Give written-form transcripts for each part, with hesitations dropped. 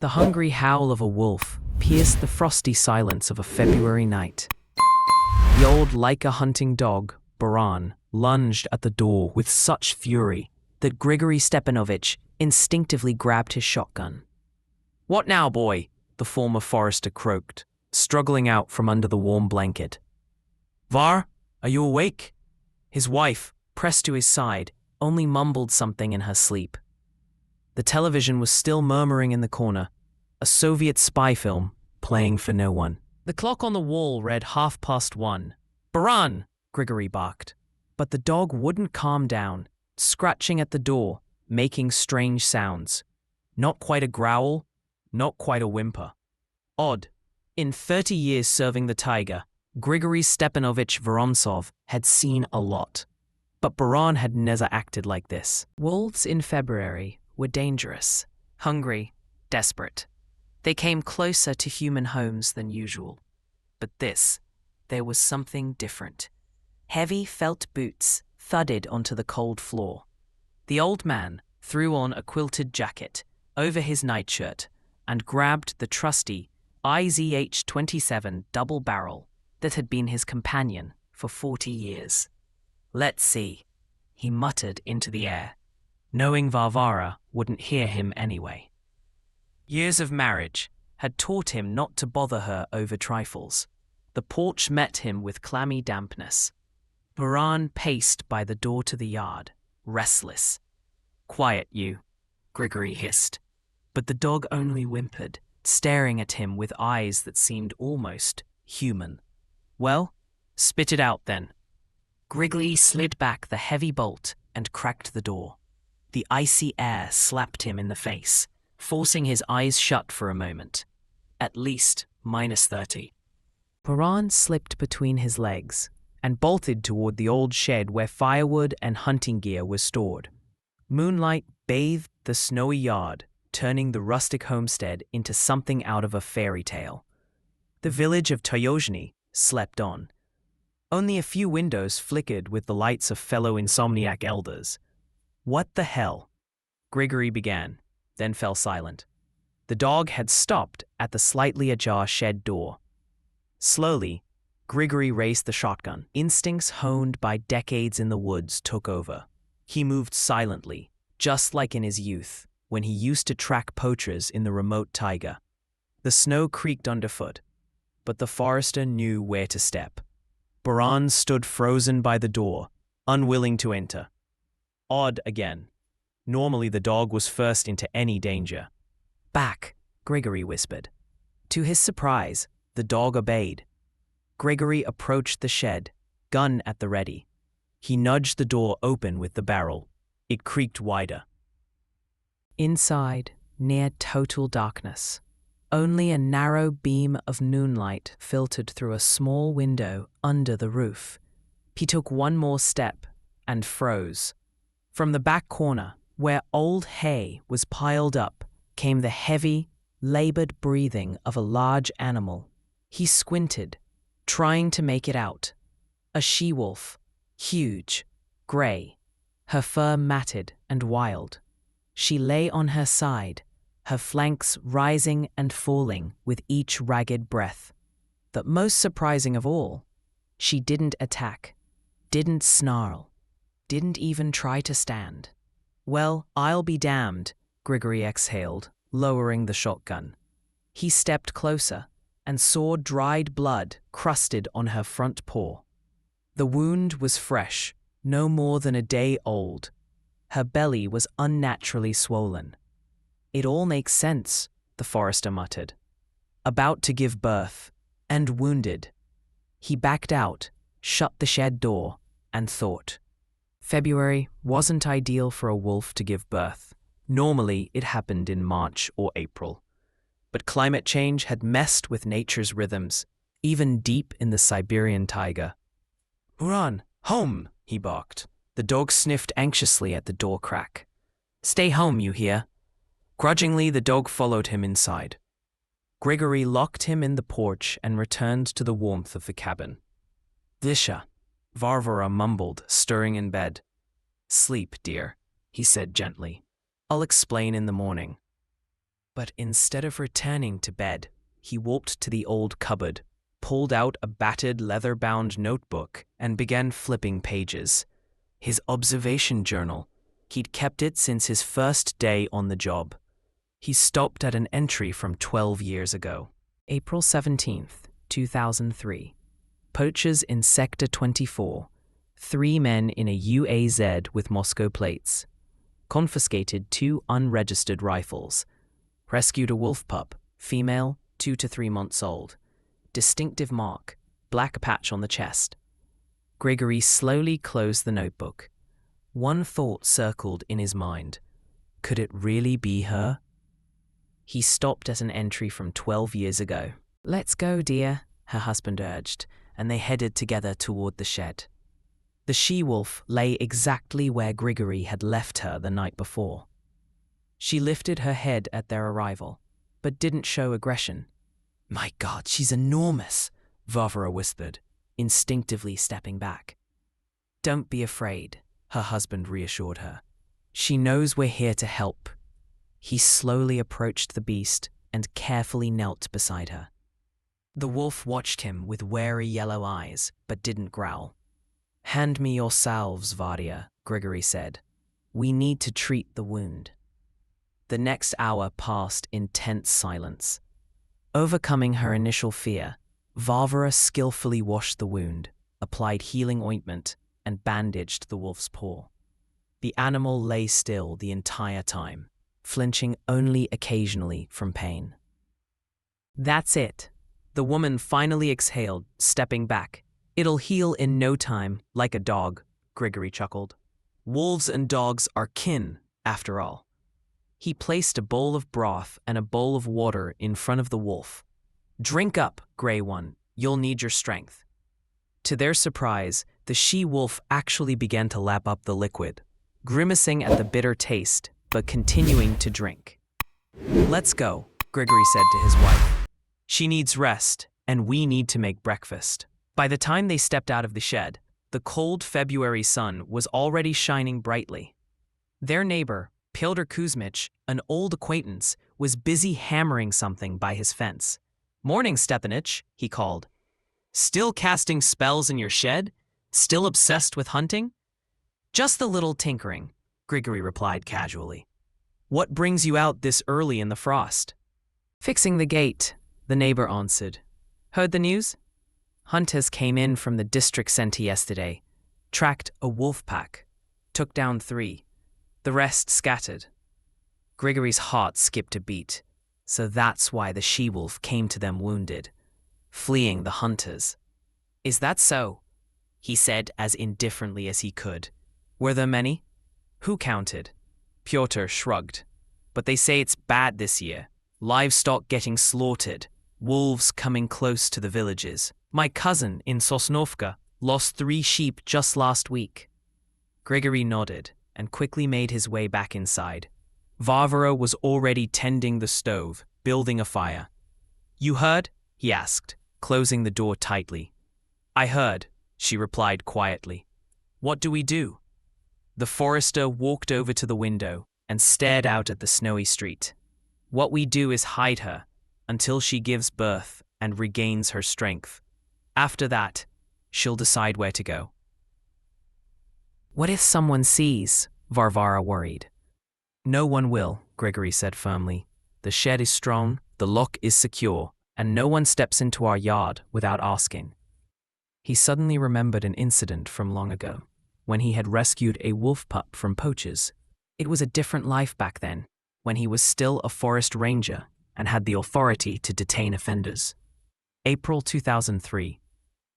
The hungry howl of a wolf pierced the frosty silence of a February night. The old Laika-hunting dog, Baran, lunged at the door with such fury that Grigory Stepanovich instinctively grabbed his shotgun. "What now, boy?" the former forester croaked, struggling out from under the warm blanket. "Var, are you awake?" His wife, pressed to his side, only mumbled something in her sleep. The television was still murmuring in the corner, a Soviet spy film playing for no one. The clock on the wall read 1:30. "Baran!" Grigory barked. But the dog wouldn't calm down, scratching at the door, making strange sounds. Not quite a growl, not quite a whimper. Odd. In 30 years serving the tiger, Grigory Stepanovich Vorontsov had seen a lot. But Baran had never acted like this. Wolves in February were dangerous, hungry, desperate. They came closer to human homes than usual. But there was something different. Heavy felt boots thudded onto the cold floor. The old man threw on a quilted jacket over his nightshirt and grabbed the trusty IZH-27 double barrel that had been his companion for 40 years. "Let's see," he muttered into the air, knowing Varvara wouldn't hear him anyway. Years of marriage had taught him not to bother her over trifles. The porch met him with clammy dampness. Baran paced by the door to the yard, restless. "Quiet, you," Grigory hissed. But the dog only whimpered, staring at him with eyes that seemed almost human. "Well, spit it out then." Grigory slid back the heavy bolt and cracked the door. The icy air slapped him in the face, forcing his eyes shut for a moment. At least -30. Baran slipped between his legs and bolted toward the old shed where firewood and hunting gear was stored. Moonlight bathed the snowy yard, turning the rustic homestead into something out of a fairy tale. The village of Toyozhny slept on. Only a few windows flickered with the lights of fellow insomniac elders. "What the hell?" Grigory began, then fell silent. The dog had stopped at the slightly ajar shed door. Slowly, Grigory raised the shotgun. Instincts honed by decades in the woods took over. He moved silently, just like in his youth, when he used to track poachers in the remote taiga. The snow creaked underfoot, but the forester knew where to step. Baran stood frozen by the door, unwilling to enter. Odd again. Normally the dog was first into any danger. "Back," Grigory whispered. To his surprise, the dog obeyed. Grigory approached the shed, gun at the ready. He nudged the door open with the barrel. It creaked wider. Inside, near total darkness, only a narrow beam of moonlight filtered through a small window under the roof. He took one more step and froze. From the back corner, where old hay was piled up, came the heavy, labored breathing of a large animal. He squinted, trying to make it out. A she-wolf, huge, gray, her fur matted and wild. She lay on her side, her flanks rising and falling with each ragged breath. But most surprising of all, she didn't attack, didn't snarl, didn't even try to stand. "Well, I'll be damned," Grigory exhaled, lowering the shotgun. He stepped closer and saw dried blood crusted on her front paw. The wound was fresh, no more than a day old. Her belly was unnaturally swollen. "It all makes sense," the forester muttered. About to give birth, and wounded. He backed out, shut the shed door, and thought. February wasn't ideal for a wolf to give birth. Normally, it happened in March or April. But climate change had messed with nature's rhythms, even deep in the Siberian taiga. "Baran, home!" he barked. The dog sniffed anxiously at the door crack. "Stay home, you hear?" Grudgingly, the dog followed him inside. Grigory locked him in the porch and returned to the warmth of the cabin. "Visha," Varvara mumbled, stirring in bed. "Sleep, dear," he said gently. "I'll explain in the morning." But instead of returning to bed, he walked to the old cupboard, pulled out a battered leather-bound notebook, and began flipping pages. His observation journal. He'd kept it since his first day on the job. He stopped at an entry from 12 years ago. April 17th, 2003. Poachers in Sector 24. 3 men in a UAZ with Moscow plates. Confiscated 2 unregistered rifles. Rescued a wolf pup, female, 2 to 3 months old. Distinctive mark, black patch on the chest. Grigory slowly closed the notebook. One thought circled in his mind. Could it really be her? He stopped at an entry from 12 years ago. "Let's go, dear," her husband urged, and they headed together toward the shed. The she-wolf lay exactly where Grigory had left her the night before. She lifted her head at their arrival, but didn't show aggression. "My God, she's enormous," Varvara whispered, instinctively stepping back. "Don't be afraid," her husband reassured her. "She knows we're here to help." He slowly approached the beast and carefully knelt beside her. The wolf watched him with wary yellow eyes, but didn't growl. "Hand me your salves, Varya," Grigory said. "We need to treat the wound." The next hour passed in tense silence. Overcoming her initial fear, Varvara skillfully washed the wound, applied healing ointment, and bandaged the wolf's paw. The animal lay still the entire time, flinching only occasionally from pain. "That's it," the woman finally exhaled, stepping back. "It'll heal in no time, like a dog," Grigory chuckled. "Wolves and dogs are kin, after all." He placed a bowl of broth and a bowl of water in front of the wolf. "Drink up, Grey One, you'll need your strength." To their surprise, the she-wolf actually began to lap up the liquid, grimacing at the bitter taste, but continuing to drink. "Let's go," Grigory said to his wife. "She needs rest, and we need to make breakfast." By the time they stepped out of the shed, the cold February sun was already shining brightly. Their neighbor, Pyotr Kuzmich, an old acquaintance, was busy hammering something by his fence. "Morning, Stepanich," he called. "Still casting spells in your shed? Still obsessed with hunting?" "Just a little tinkering," Grigory replied casually. "What brings you out this early in the frost?" "Fixing the gate," the neighbor answered. "Heard the news? Hunters came in from the district center yesterday, tracked a wolf pack, took down 3. The rest scattered." Grigory's heart skipped a beat. So that's why the she-wolf came to them wounded, fleeing the hunters. "Is that so?" he said as indifferently as he could. "Were there many?" "Who counted?" Pyotr shrugged. "But they say it's bad this year. Livestock getting slaughtered, wolves coming close to the villages. My cousin in Sosnovka lost 3 sheep just last week." Grigory nodded and quickly made his way back inside. Varvara was already tending the stove, building a fire. "You heard?" he asked, closing the door tightly. "I heard," she replied quietly. "What do we do?" The forester walked over to the window and stared out at the snowy street. "What we do is hide her until she gives birth and regains her strength. After that, she'll decide where to go." "What if someone sees?" Varvara worried. "No one will," Grigory said firmly. "The shed is strong, the lock is secure, and no one steps into our yard without asking." He suddenly remembered an incident from long ago, when he had rescued a wolf pup from poachers. It was a different life back then, when he was still a forest ranger and had the authority to detain offenders. April 2003.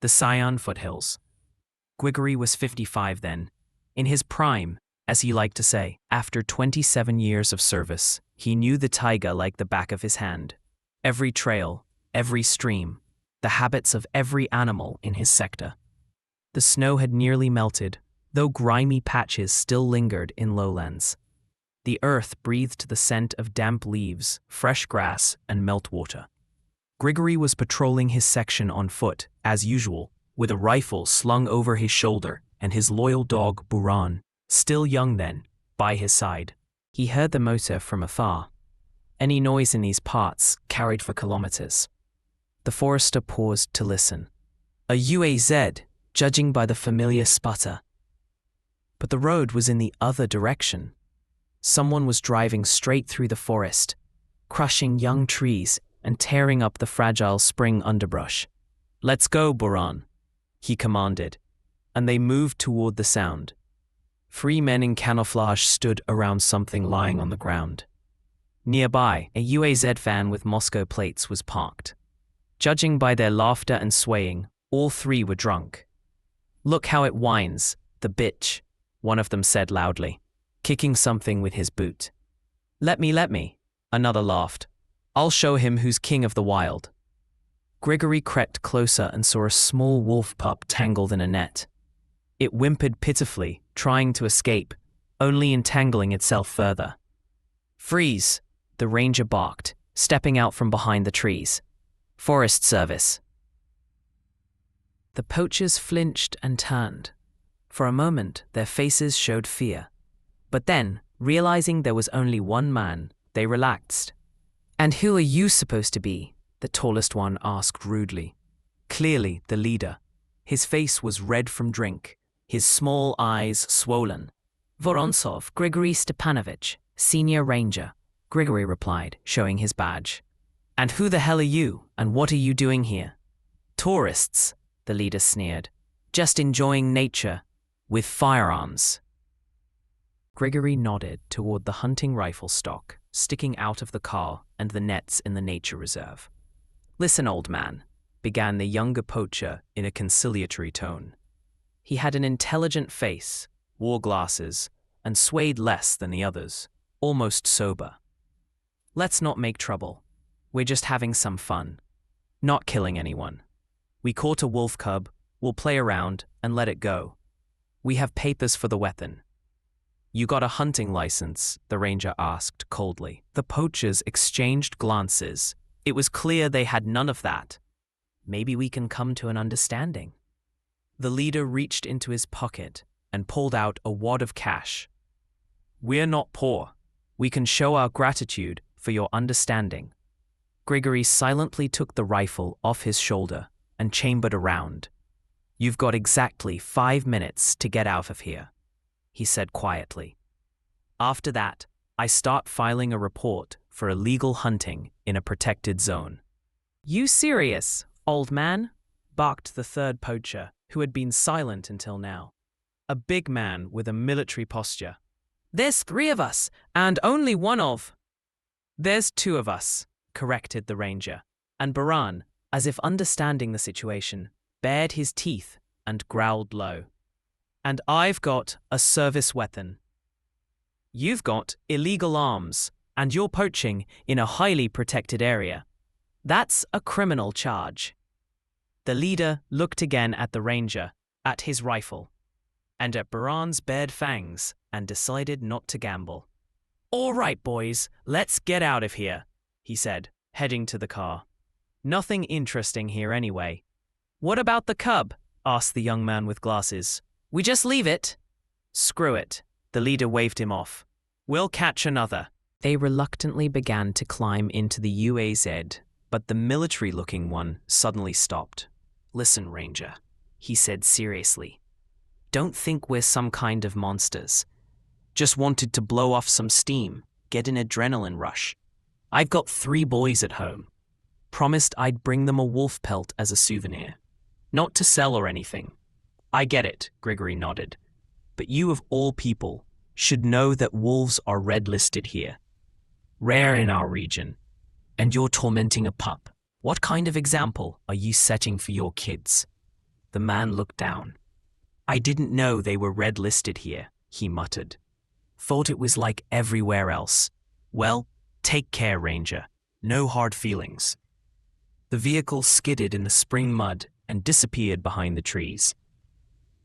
The Sion Foothills. Grigory was 55 then, in his prime, as he liked to say. After 27 years of service, he knew the taiga like the back of his hand. Every trail, every stream, the habits of every animal in his sector. The snow had nearly melted, though grimy patches still lingered in lowlands. The earth breathed the scent of damp leaves, fresh grass, and meltwater. Grigory was patrolling his section on foot, as usual, with a rifle slung over his shoulder and his loyal dog, Buran, still young then, by his side. He heard the motor from afar. Any noise in these parts carried for kilometers. The forester paused to listen. A UAZ, judging by the familiar sputter. But the road was in the other direction. Someone was driving straight through the forest, crushing young trees and tearing up the fragile spring underbrush. "Let's go, Buran," he commanded, and they moved toward the sound. 3 men in camouflage stood around something lying on the ground. Nearby, a UAZ van with Moscow plates was parked. Judging by their laughter and swaying, all 3 were drunk. "Look how it whines, the bitch," one of them said loudly, kicking something with his boot. Let me," another laughed. "I'll show him who's king of the wild." Grigory crept closer and saw a small wolf pup tangled in a net. It whimpered pitifully, trying to escape, only entangling itself further. "Freeze," the ranger barked, stepping out from behind the trees. "Forest Service." The poachers flinched and turned. For a moment, their faces showed fear. But then, realizing there was only one man, they relaxed. "And who are you supposed to be?" the tallest one asked rudely. Clearly the leader. His face was red from drink, his small eyes swollen. "Vorontsov, Grigory Stepanovich, senior ranger," Grigory replied, showing his badge. "And who the hell are you, and what are you doing here?" "Tourists," the leader sneered. "Just enjoying nature, with firearms." Grigory nodded toward the hunting rifle stock sticking out of the car and the nets in the nature reserve. "Listen, old man," began the younger poacher in a conciliatory tone. He had an intelligent face, wore glasses, and swayed less than the others, almost sober. "Let's not make trouble. We're just having some fun. Not killing anyone. We caught a wolf cub, we'll play around and let it go. We have papers for the weapon." "You got a hunting license?" the ranger asked coldly. The poachers exchanged glances. It was clear they had none of that. "Maybe we can come to an understanding." The leader reached into his pocket and pulled out a wad of cash. "We're not poor. We can show our gratitude for your understanding." Grigory silently took the rifle off his shoulder and chambered around. "You've got exactly 5 minutes to get out of here," he said quietly. "After that, I start filing a report for illegal hunting in a protected zone." "You serious, old man?" barked the third poacher, who had been silent until now. A big man with a military posture. "There's 3 of us, and only one of—" "There's 2 of us," corrected the ranger, and Baran, as if understanding the situation, bared his teeth and growled low. "And I've got a service weapon. You've got illegal arms, and you're poaching in a highly protected area. That's a criminal charge." The leader looked again at the ranger, at his rifle, and at Baran's bared fangs, and decided not to gamble. "All right, boys, let's get out of here," he said, heading to the car. "Nothing interesting here anyway." "What about the cub?" asked the young man with glasses. "We just leave it?" "Screw it," the leader waved him off. "We'll catch another." They reluctantly began to climb into the UAZ, but the military-looking one suddenly stopped. "Listen, Ranger," he said seriously. "Don't think we're some kind of monsters. Just wanted to blow off some steam, get an adrenaline rush. I've got 3 boys at home. Promised I'd bring them a wolf pelt as a souvenir. Not to sell or anything." "I get it," Grigory nodded. "But you of all people should know that wolves are red-listed here. Rare in our region. And you're tormenting a pup. What kind of example are you setting for your kids?" The man looked down. "I didn't know they were red-listed here," he muttered. "Thought it was like everywhere else. Well, take care, Ranger. No hard feelings." The vehicle skidded in the spring mud and disappeared behind the trees.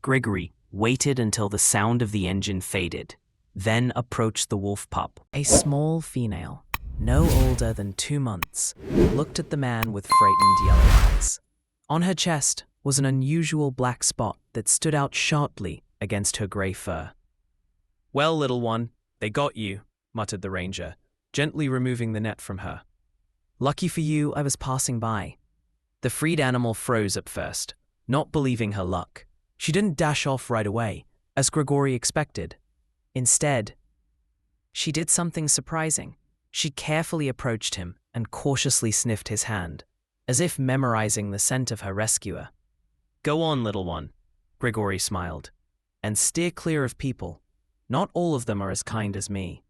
Grigory waited until the sound of the engine faded, then approached the wolf pup. A small female, no older than 2 months, looked at the man with frightened yellow eyes. On her chest was an unusual black spot that stood out sharply against her gray fur. "Well, little one, they got you," muttered the ranger, gently removing the net from her. Lucky for you, I was passing by. The freed animal froze at first, not believing her luck. She didn't dash off right away, as Grigori expected. Instead, she did something surprising. She carefully approached him and cautiously sniffed his hand, as if memorizing the scent of her rescuer. Go on, little one, Grigori smiled, and steer clear of people. Not all of them are as kind as me.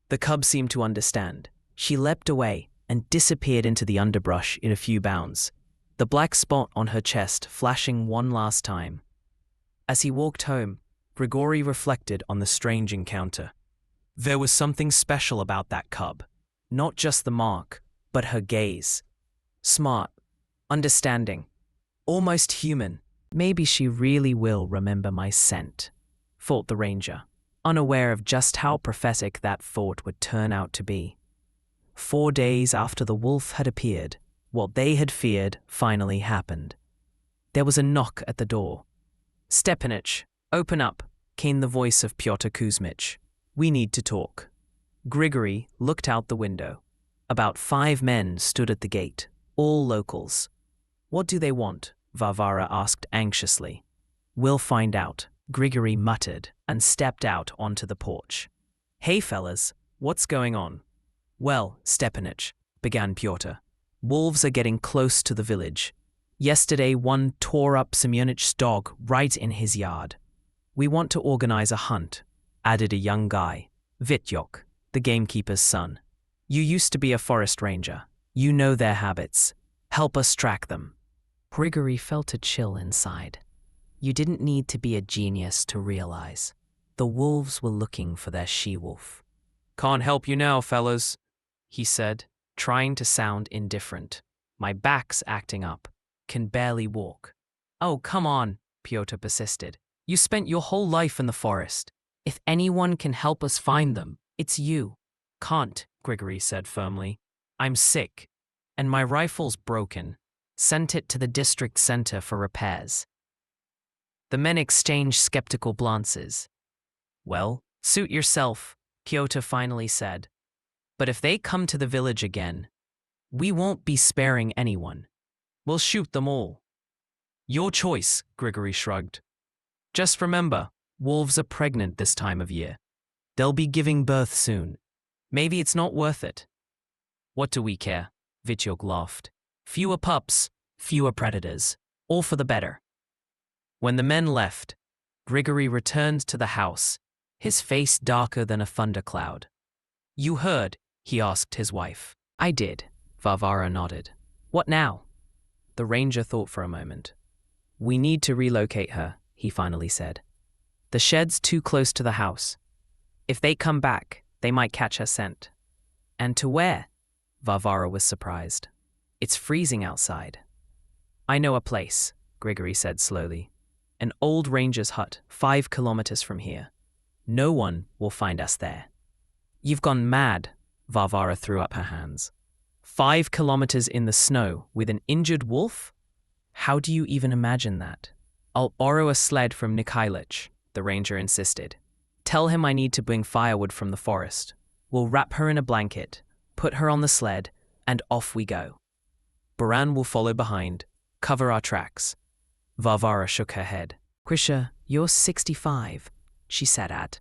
The cub seemed to understand. She leapt away and disappeared into the underbrush in a few bounds, the black spot on her chest flashing one last time. As he walked home, Grigori reflected on the strange encounter. There was something special about that cub. Not just the mark, but her gaze. Smart, understanding, almost human. Maybe she really will remember my scent, thought the ranger, unaware of just how prophetic that thought would turn out to be. 4 days after the wolf had appeared, what they had feared finally happened. There was a knock at the door. Stepanich, open up, came the voice of Pyotr Kuzmich. We need to talk. Grigori looked out the window. About 5 men stood at the gate, all locals. What do they want? Varvara asked anxiously. We'll find out, Grigori muttered and stepped out onto the porch. Hey fellas, what's going on? Well, Stepanich, began Pyotr. Wolves are getting close to the village. Yesterday one tore up Semyonich's dog right in his yard. We want to organize a hunt, added a young guy, Vityok, the gamekeeper's son. You used to be a forest ranger. You know their habits. Help us track them. Grigori felt a chill inside. You didn't need to be a genius to realize. The wolves were looking for their she-wolf. Can't help you now, fellas, he said, trying to sound indifferent. My back's acting up. Can barely walk. Oh, come on, Pyotr persisted. You spent your whole life in the forest. If anyone can help us find them, it's you. Can't, Grigori said firmly. I'm sick, and my rifle's broken. Sent it to the district center for repairs. The men exchanged skeptical glances. Well, suit yourself, Pyotr finally said. But if they come to the village again, we won't be sparing anyone. We'll shoot them all. Your choice, Grigori shrugged. Just remember, wolves are pregnant this time of year. They'll be giving birth soon. Maybe it's not worth it. What do we care? Vityok laughed. Fewer pups, fewer predators, all for the better. When the men left, Grigori returned to the house, his face darker than a thundercloud. You heard? He asked his wife. I did, Varvara nodded. What now? The ranger thought for a moment. We need to relocate her, he finally said. The shed's too close to the house. If they come back, they might catch her scent. And to where? Varvara was surprised. It's freezing outside. I know a place, Grigori said slowly. An old ranger's hut, 5 kilometers from here. No one will find us there. You've gone mad, Varvara threw up her hands. 5 kilometers in the snow with an injured wolf? How do you even imagine that? I'll borrow a sled from Nikhailich, the ranger insisted. Tell him I need to bring firewood from the forest. We'll wrap her in a blanket, put her on the sled, and off we go. Baran will follow behind, cover our tracks. Varvara shook her head. Krisha, you're 65, she sat at.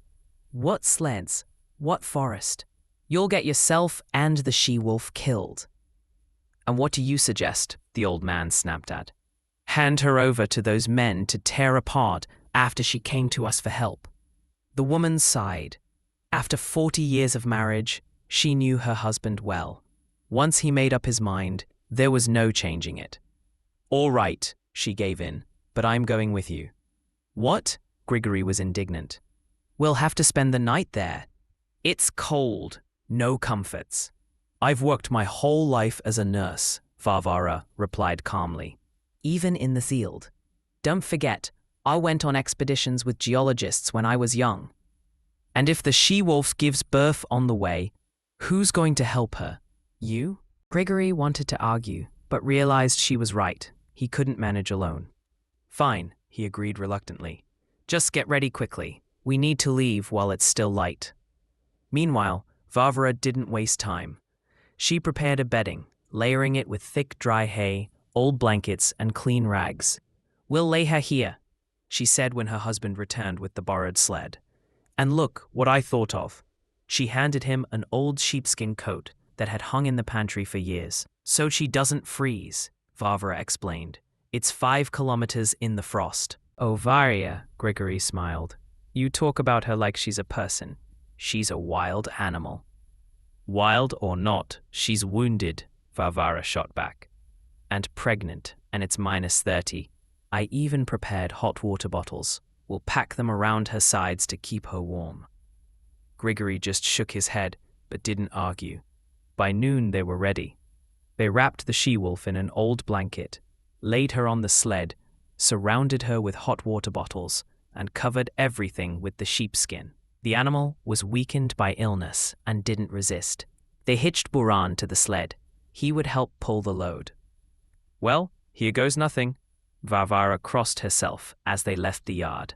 What sleds? What forest? You'll get yourself and the she-wolf killed. And what do you suggest? The old man snapped at. Hand her over to those men to tear apart after she came to us for help. The woman sighed. After 40 years of marriage, she knew her husband well. Once he made up his mind, there was no changing it. All right, she gave in, but I'm going with you. What? Grigori was indignant. We'll have to spend the night there. It's cold, no comforts. I've worked my whole life as a nurse, Varvara replied calmly. Even in the field. Don't forget, I went on expeditions with geologists when I was young. And if the she-wolf gives birth on the way, who's going to help her? You? Grigori wanted to argue, but realized she was right. He couldn't manage alone. Fine, he agreed reluctantly. Just get ready quickly. We need to leave while it's still light. Meanwhile, Varvara didn't waste time. She prepared a bedding, layering it with thick dry hay, old blankets, and clean rags. "We'll lay her here," she said when her husband returned with the borrowed sled. "And look what I thought of." She handed him an old sheepskin coat that had hung in the pantry for years. "So she doesn't freeze," Varvara explained. "It's 5 kilometers in the frost." "Oh, Varya," Grigory smiled. "You talk about her like she's a person. She's a wild animal." "Wild or not, she's wounded," Varvara shot back. "And pregnant, and it's -30. I even prepared hot water bottles. We'll pack them around her sides to keep her warm." Grigory just shook his head, but didn't argue. By noon they were ready. They wrapped the she-wolf in an old blanket, laid her on the sled, surrounded her with hot water bottles, and covered everything with the sheepskin. The animal was weakened by illness and didn't resist. They hitched Buran to the sled. He would help pull the load. "Well, here goes nothing." Varvara crossed herself as they left the yard.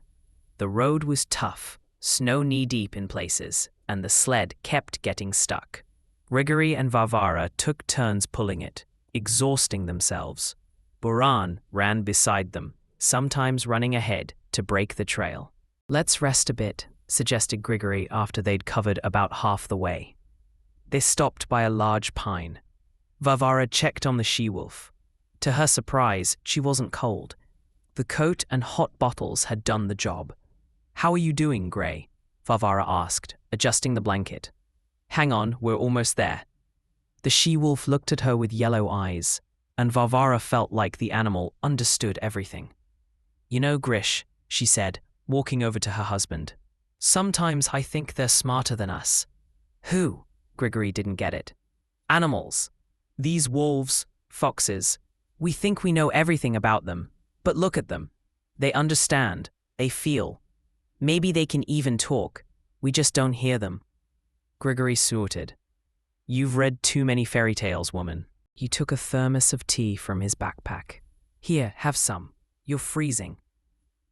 The road was tough, snow knee-deep in places, and the sled kept getting stuck. Grigory and Varvara took turns pulling it, exhausting themselves. Buran ran beside them, sometimes running ahead to break the trail. "Let's rest a bit," suggested Grigory after they'd covered about half the way. They stopped by a large pine. Varvara checked on the she-wolf. To her surprise, she wasn't cold. The coat and hot bottles had done the job. "How are you doing, Grey?" Varvara asked, adjusting the blanket. "Hang on, we're almost there." The she-wolf looked at her with yellow eyes, and Varvara felt like the animal understood everything. "You know, Grish," she said, walking over to her husband, "sometimes I think they're smarter than us." "Who?" Grigory didn't get it. "Animals. These wolves, foxes. We think we know everything about them, but look at them. They understand, they feel. Maybe they can even talk. We just don't hear them." Grigory snorted. "You've read too many fairy tales, woman." He took a thermos of tea from his backpack. "Here, have some. You're freezing."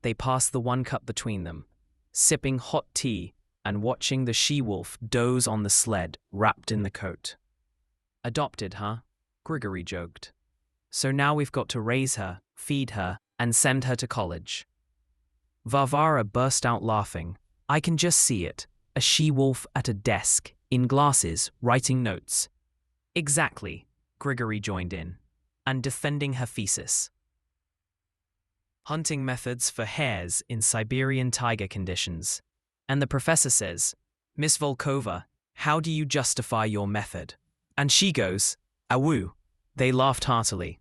They passed the 1 cup between them, sipping hot tea and watching the she-wolf doze on the sled wrapped in the coat. "Adopted, huh?" Grigory joked. "So now we've got to raise her, feed her, and send her to college." Varvara burst out laughing. "I can just see it. A she-wolf at a desk, in glasses, writing notes." "Exactly," Grigory joined in. "And defending her thesis. Hunting methods for hares in Siberian taiga conditions. And the professor says, 'Miss Volkova, how do you justify your method?' And she goes, 'Awoo.'" They laughed heartily.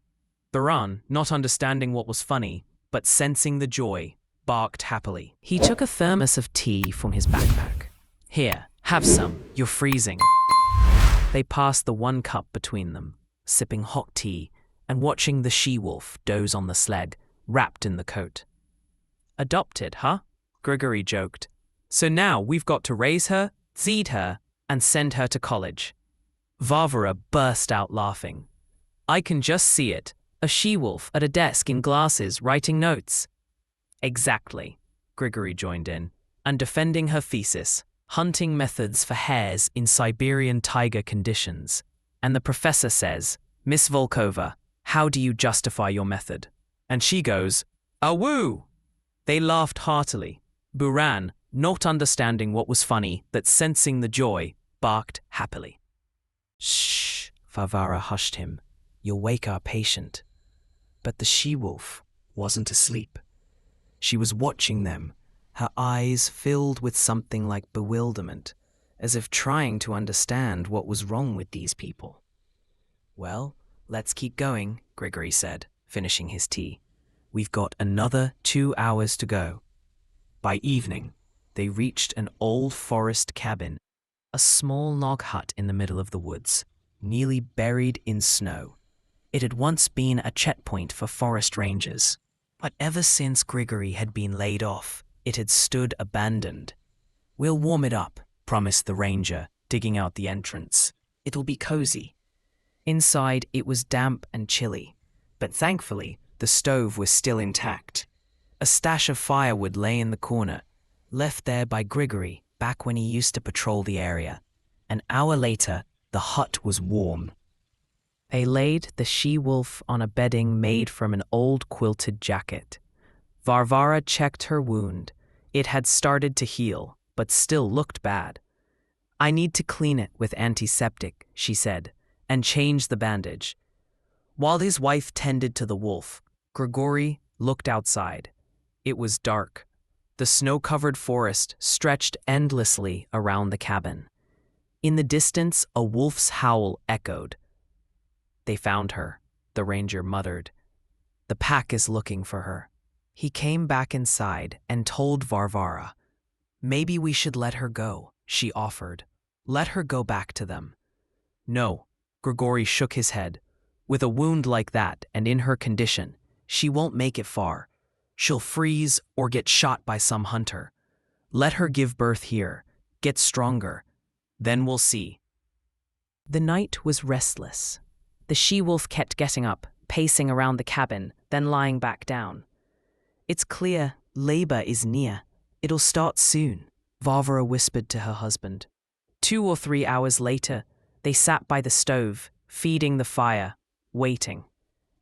Buran, not understanding what was funny, but sensing the joy, barked happily. He took a thermos of tea from his backpack. "Here, have some. You're freezing." They passed the 1 cup between them, sipping hot tea and watching the she-wolf doze on the sled, wrapped in the coat. "Adopted, huh?" Grigory joked. "So now we've got to raise her, feed her, and send her to college." Varvara burst out laughing. "I can just see it. A she-wolf at a desk in glasses writing notes." "Exactly," Grigory joined in. "And defending her thesis, hunting methods for hares in Siberian taiga conditions. And the professor says, 'Miss Volkova, how do you justify your method?' And she goes, 'Awoo!'" They laughed heartily. Buran, not understanding what was funny, but sensing the joy, barked happily. "Shh," Varvara hushed him. "You'll wake our patient." But the she-wolf wasn't asleep. She was watching them, her eyes filled with something like bewilderment, as if trying to understand what was wrong with these people. "Well, let's keep going," Grigory said, finishing his tea. "We've got another 2 hours to go." By evening, they reached an old forest cabin, a small log hut in the middle of the woods, nearly buried in snow. It had once been a checkpoint for forest rangers, but ever since Grigory had been laid off, it had stood abandoned. "We'll warm it up," promised the ranger, digging out the entrance. "It'll be cozy." Inside, it was damp and chilly, but thankfully, the stove was still intact. A stash of firewood lay in the corner, left there by Grigory back when he used to patrol the area, An hour later, the hut was warm. They laid the she-wolf on a bedding made from an old quilted jacket. Varvara checked her wound. It had started to heal, but still looked bad. "I need to clean it with antiseptic," she said, and change the bandage. While his wife tended to the wolf, Grigory looked outside. It was dark. The snow-covered forest stretched endlessly around the cabin. In the distance, a wolf's howl echoed. "They found her," the ranger muttered. "The pack is looking for her." He came back inside and told Varvara. "Maybe we should let her go," she offered. "Let her go back to them." "No," Grigory shook his head. "With a wound like that and in her condition, she won't make it far. She'll freeze or get shot by some hunter. Let her give birth here, get stronger. Then we'll see." The night was restless. The she-wolf kept getting up, pacing around the cabin, then lying back down. "It's clear labor is near. It'll start soon," Varvara whispered to her husband. 2 or 3 hours later, they sat by the stove, feeding the fire, waiting.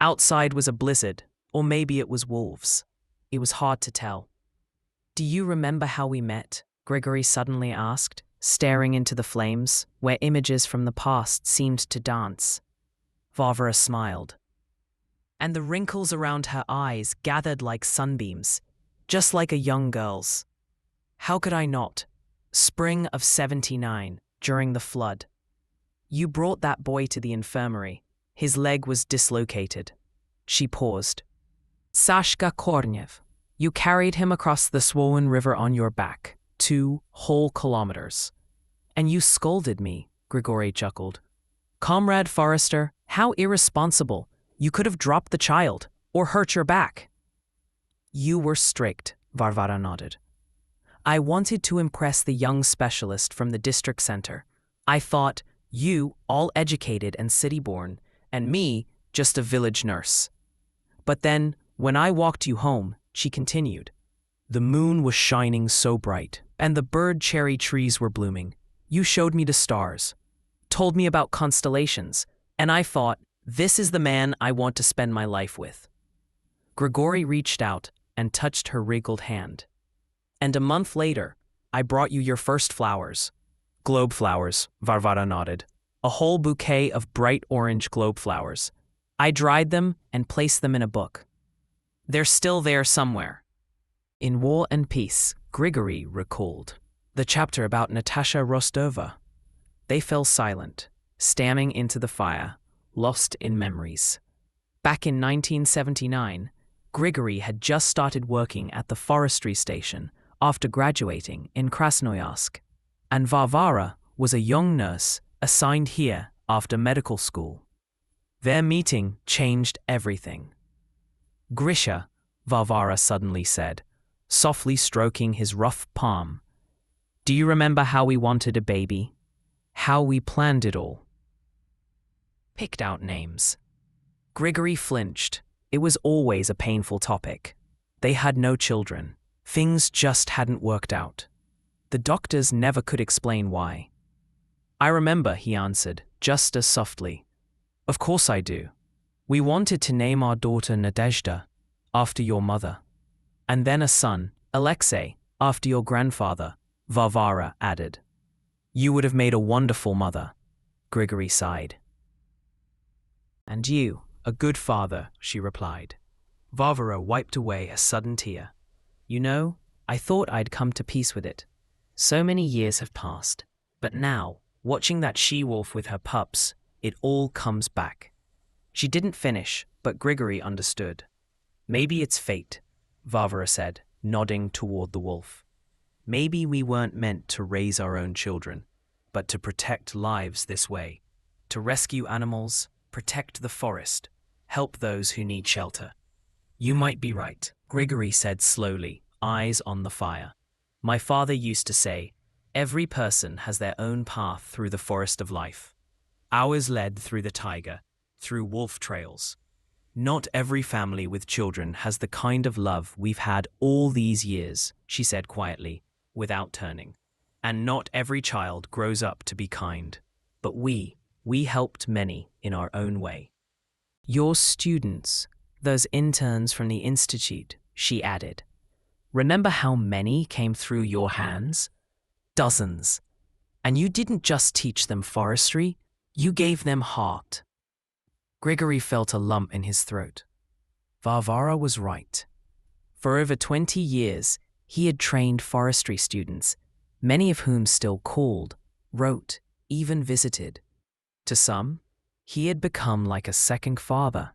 Outside was a blizzard, or maybe it was wolves. It was hard to tell. "Do you remember how we met?" Grigory suddenly asked, staring into the flames, where images from the past seemed to dance. Varvara smiled, and the wrinkles around her eyes gathered like sunbeams, just like a young girl's. "How could I not? Spring of 79, during the flood. You brought that boy to the infirmary. His leg was dislocated." She paused. "Sashka Kornev. You carried him across the swollen river on your back, 2 whole kilometers. And you scolded me," Grigory chuckled. "Comrade Forrester, how irresponsible. You could have dropped the child, or hurt your back." "You were strict," Varvara nodded. "I wanted to impress the young specialist from the district center. I thought, you, all educated and city-born, and me, just a village nurse. But then, when I walked you home," she continued, "the moon was shining so bright, and the bird cherry trees were blooming. You showed me the stars, told me about constellations, and I thought, this is the man I want to spend my life with." Grigory reached out and touched her wrinkled hand. "And a month later, I brought you your first flowers." "Globe flowers," Varvara nodded. "A whole bouquet of bright orange globe flowers. I dried them and placed them in a book. They're still there somewhere." In War and Peace, Grigory recalled the chapter about Natasha Rostova. They fell silent, staring into the fire, lost in memories. Back in 1979, Grigory had just started working at the forestry station after graduating in Krasnoyarsk, and Varvara was a young nurse assigned here after medical school. Their meeting changed everything. "Grisha," Varvara suddenly said, softly stroking his rough palm, "do you remember how we wanted a baby? How we planned it all? Picked out names." Grigory flinched. It was always a painful topic. They had no children. Things just hadn't worked out. The doctors never could explain why. "I remember," he answered, just as softly. "Of course I do. We wanted to name our daughter Nadezhda, after your mother. And then a son, Alexei, after your grandfather," Varvara added. "You would have made a wonderful mother," Grigory sighed. "And you, a good father," she replied. Varvara wiped away a sudden tear. "You know, I thought I'd come to peace with it. So many years have passed. But now, watching that she-wolf with her pups, it all comes back." She didn't finish, but Grigory understood. "Maybe it's fate," Varvara said, nodding toward the wolf. "Maybe we weren't meant to raise our own children, but to protect lives this way. To rescue animals, protect the forest, help those who need shelter." "You might be right," Grigory said slowly, eyes on the fire. "My father used to say, every person has their own path through the forest of life. Ours led through the taiga, through wolf trails. Not every family with children has the kind of love we've had all these years," she said quietly, without turning. And not every child grows up to be kind. But we helped many in our own way. Your students, those interns from the institute, she added. Remember how many came through your hands? Dozens. And you didn't just teach them forestry, you gave them heart. Grigory felt a lump in his throat. Varvara was right. For over 20 years, he had trained forestry students, many of whom still called, wrote, even visited. To some, he had become like a second father.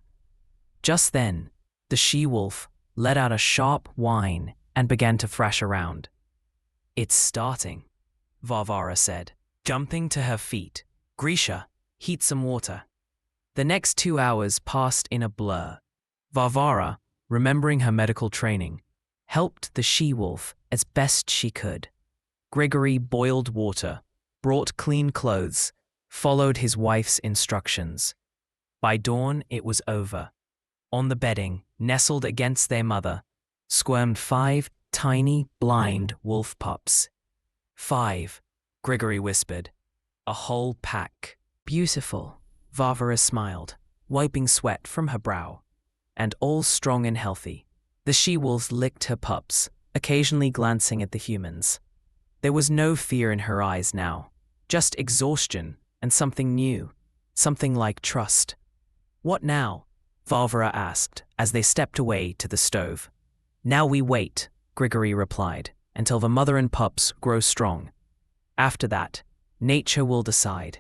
Just then, the she-wolf let out a sharp whine and began to thrash around. It's starting, Varvara said, jumping to her feet. Grisha, heat some water. The next 2 hours passed in a blur. Varvara, remembering her medical training, helped the she-wolf as best she could. Grigory boiled water, brought clean clothes, followed his wife's instructions. By dawn, it was over. On the bedding, nestled against their mother, squirmed 5 tiny, blind wolf pups. 5, Grigory whispered. A whole pack. Beautiful, Varvara smiled, wiping sweat from her brow. And all strong and healthy. The she-wolf licked her pups, occasionally glancing at the humans. There was no fear in her eyes now, just exhaustion and something new, something like trust. What now? Varvara asked as they stepped away to the stove. Now we wait, Grigory replied, until the mother and pups grow strong. After that, nature will decide.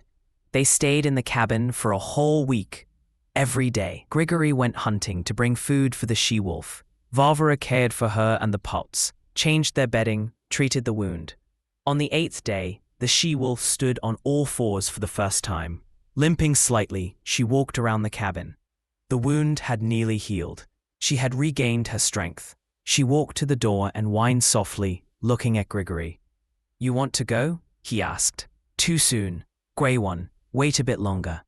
They stayed in the cabin for a whole week. Every day, Grigory went hunting to bring food for the she-wolf. Varvara cared for her and the pups, changed their bedding, treated the wound. On the 8th day, the she-wolf stood on all fours for the first time. Limping slightly, she walked around the cabin. The wound had nearly healed. She had regained her strength. She walked to the door and whined softly, looking at Grigory. You want to go? He asked. Too soon. Grey one, wait a bit longer.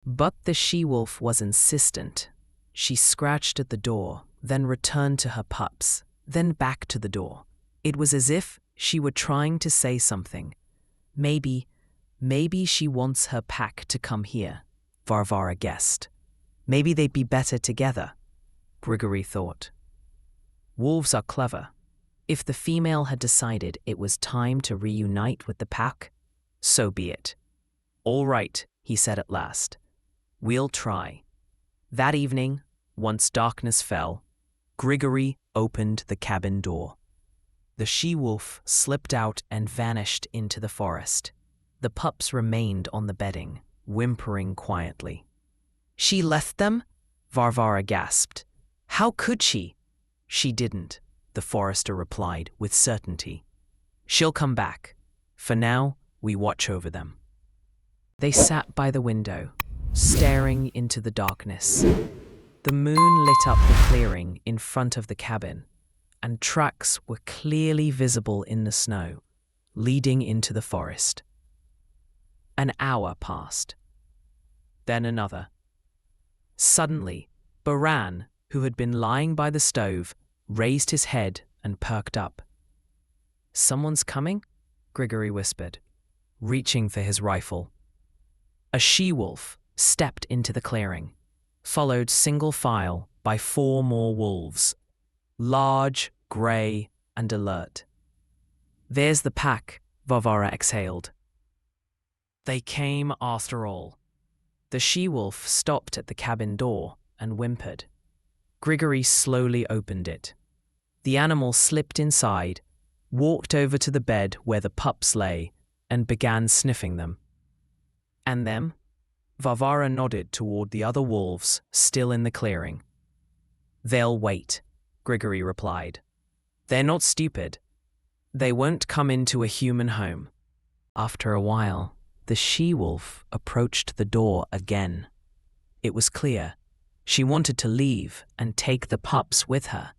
But the she-wolf was insistent. She scratched at the door, then returned to her pups, then back to the door. It was as if she were trying to say something. Maybe she wants her pack to come here, Varvara guessed. Maybe they'd be better together, Grigory thought. Wolves are clever. If the female had decided it was time to reunite with the pack, so be it. All right, he said at last. We'll try. That evening, once darkness fell, Grigory opened the cabin door. The she-wolf slipped out and vanished into the forest. The pups remained on the bedding, whimpering quietly. She left them? Varvara gasped. How could she? She didn't, the forester replied with certainty. She'll come back. For now, we watch over them. They sat by the window, staring into the darkness. The moon lit up the clearing in front of the cabin, and tracks were clearly visible in the snow, leading into the forest. An hour passed. Then another. Suddenly, Baran, who had been lying by the stove, raised his head and perked up. Someone's coming? Grigory whispered, reaching for his rifle. A she-wolf stepped into the clearing, followed single file by 4 more wolves, large, grey, and alert. There's the pack, Varvara exhaled. They came after all. The she-wolf stopped at the cabin door and whimpered. Grigory slowly opened it. The animal slipped inside, walked over to the bed where the pups lay, and began sniffing them. And them? Varvara nodded toward the other wolves still in the clearing. They'll wait, Grigory replied. They're not stupid. They won't come into a human home. After a while, the she-wolf approached the door again. It was clear. She wanted to leave and take the pups with her.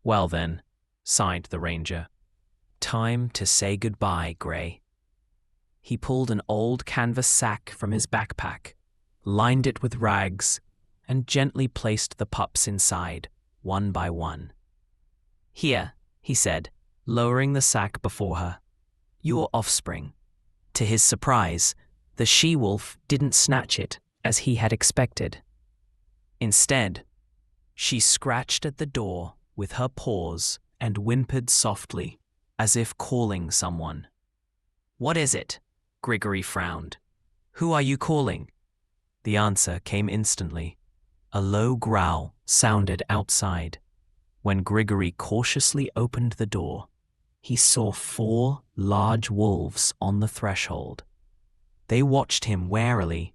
Well then, sighed the ranger. Time to say goodbye, Grey. He pulled an old canvas sack from his backpack, lined it with rags, and gently placed the pups inside, one by one. Here, he said, lowering the sack before her. your offspring." To his surprise, the she-wolf didn't snatch it as he had expected. Instead, she scratched at the door with her paws and whimpered softly, as if calling someone. "What is it?" Grigory frowned. "Who are you calling?" The answer came instantly. A low growl sounded outside. When Grigory cautiously opened the door, he saw 4 large wolves on the threshold. They watched him warily,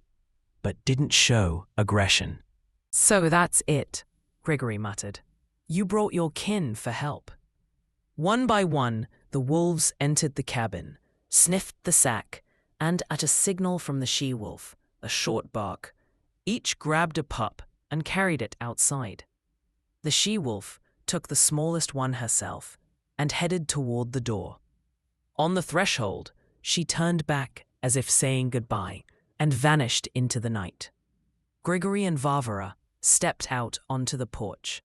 but didn't show aggression. "So that's it," Grigory muttered. "You brought your kin for help." One by one, the wolves entered the cabin, sniffed the sack, and at a signal from the she-wolf, a short bark, each grabbed a pup and carried it outside. The she-wolf took the smallest one herself and headed toward the door. On the threshold, she turned back as if saying goodbye and vanished into the night. Grigory and Varvara stepped out onto the porch.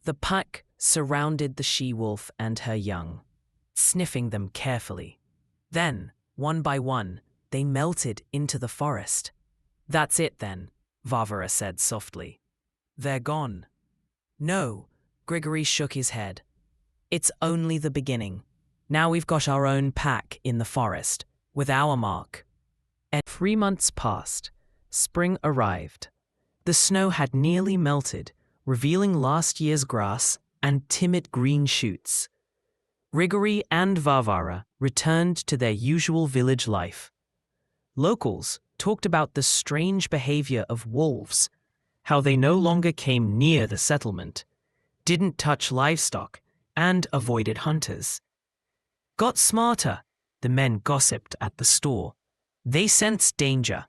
The pack surrounded the she-wolf and her young, sniffing them carefully. Then, one by one, they melted into the forest. "That's it then," Varvara said softly. "They're gone." "No," Grigory shook his head. "It's only the beginning. Now we've got our own pack in the forest, with our mark." And 3 months passed. Spring arrived. The snow had nearly melted, revealing last year's grass and timid green shoots. Grigory and Varvara returned to their usual village life. Locals talked about the strange behavior of wolves, how they no longer came near the settlement, didn't touch livestock, and avoided hunters. "Got smarter," the men gossiped at the store. "They sensed danger."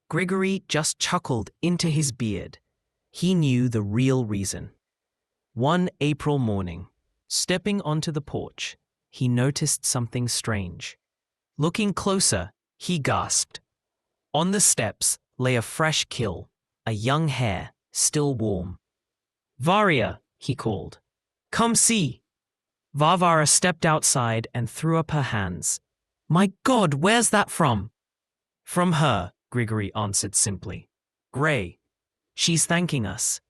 Grigory just chuckled into his beard. He knew the real reason. One April morning, stepping onto the porch, he noticed something strange. Looking closer, he gasped. On the steps lay a fresh kill, a young hare, still warm. "Varya," he called. "Come see." Varvara stepped outside and threw up her hands. "My God, where's that from?" "From her," Grigory answered simply. "Gray. She's thanking us."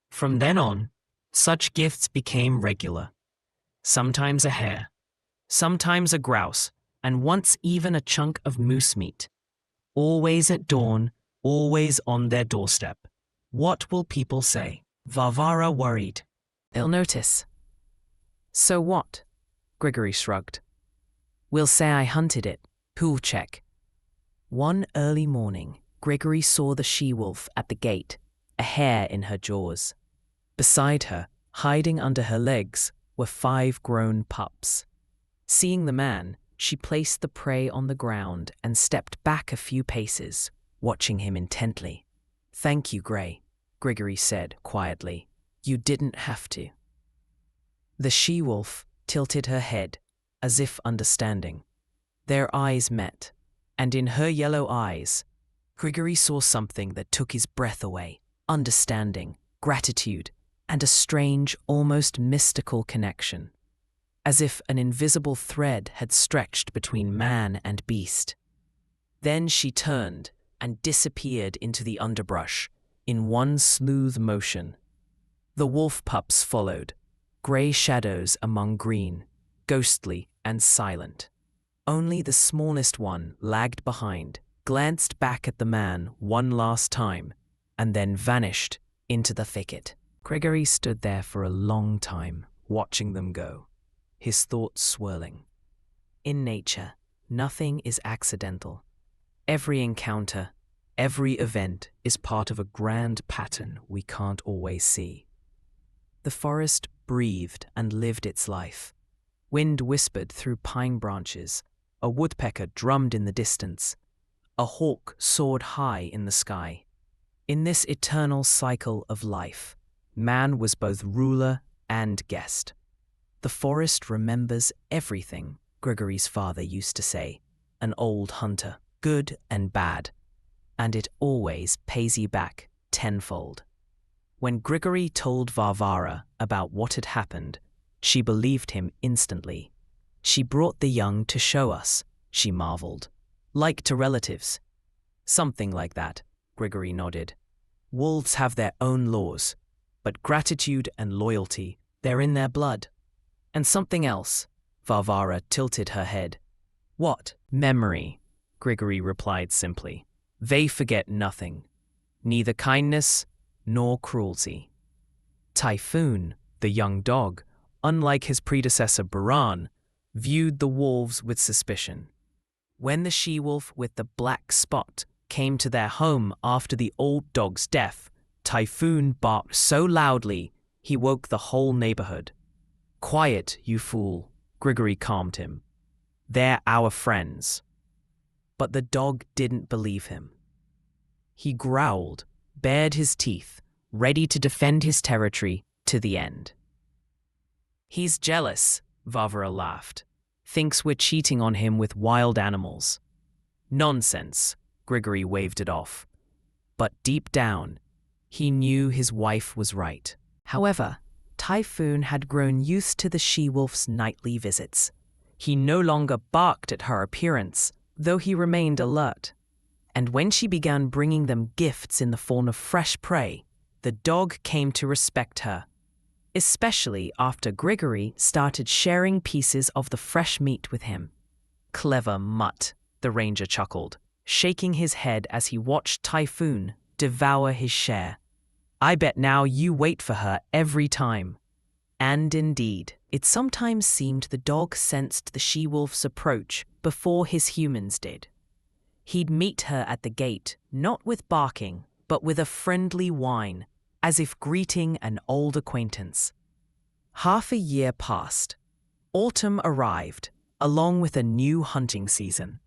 From then on, such gifts became regular. Sometimes a hare, sometimes a grouse, and once even a chunk of moose meat. Always at dawn, always on their doorstep. What will people say? Varvara worried. "They'll notice." "So what?" Grigory shrugged. "We'll say I hunted it. Who'll check?" One early morning, Grigory saw the she-wolf at the gate, a hare in her jaws. Beside her, hiding under her legs, were 5 grown pups. Seeing the man, she placed the prey on the ground and stepped back a few paces, watching him intently. "Thank you, Gray," Grigory said quietly. "You didn't have to." The she-wolf tilted her head, as if understanding. Their eyes met, and in her yellow eyes, Grigory saw something that took his breath away: understanding, gratitude, and a strange, almost mystical connection. As if an invisible thread had stretched between man and beast. Then she turned and disappeared into the underbrush in one smooth motion. The wolf pups followed, grey shadows among green, ghostly and silent. Only the smallest one lagged behind, glanced back at the man one last time, and then vanished into the thicket. Grigory stood there for a long time, watching them go, his thoughts swirling. In nature, nothing is accidental. Every encounter, every event is part of a grand pattern we can't always see. The forest breathed and lived its life. Wind whispered through pine branches. A woodpecker drummed in the distance. A hawk soared high in the sky. In this eternal cycle of life, man was both ruler and guest. The forest remembers everything, Grigory's father used to say, an old hunter, good and bad, and it always pays you back tenfold. When Grigory told Varvara about what had happened, she believed him instantly. She brought the young to show us, she marveled. Like to relatives. Something like that, Grigory nodded. Wolves have their own laws, but gratitude and loyalty, they're in their blood. And something else, Varvara tilted her head. What? Memory, Grigory replied simply. They forget nothing, neither kindness nor cruelty. Typhoon, the young dog, unlike his predecessor Baran, viewed the wolves with suspicion. When the she-wolf with the black spot came to their home after the old dog's death, Typhoon barked so loudly he woke the whole neighborhood. Quiet, you fool, Grigory calmed him. They're our friends. But the dog didn't believe him. He growled, bared his teeth, ready to defend his territory to the end. He's jealous, Varvara laughed. Thinks we're cheating on him with wild animals. Nonsense, Grigory waved it off. But deep down, he knew his wife was right. However, Typhoon had grown used to the she-wolf's nightly visits. He no longer barked at her appearance, though he remained alert. And when she began bringing them gifts in the form of fresh prey, the dog came to respect her. Especially after Grigory started sharing pieces of the fresh meat with him. Clever mutt, the ranger chuckled, shaking his head as he watched Typhoon devour his share. I bet now you wait for her every time. And indeed, it sometimes seemed the dog sensed the she-wolf's approach before his humans did. He'd meet her at the gate, not with barking, but with a friendly whine, as if greeting an old acquaintance. Half a year passed. Autumn arrived, along with a new hunting season.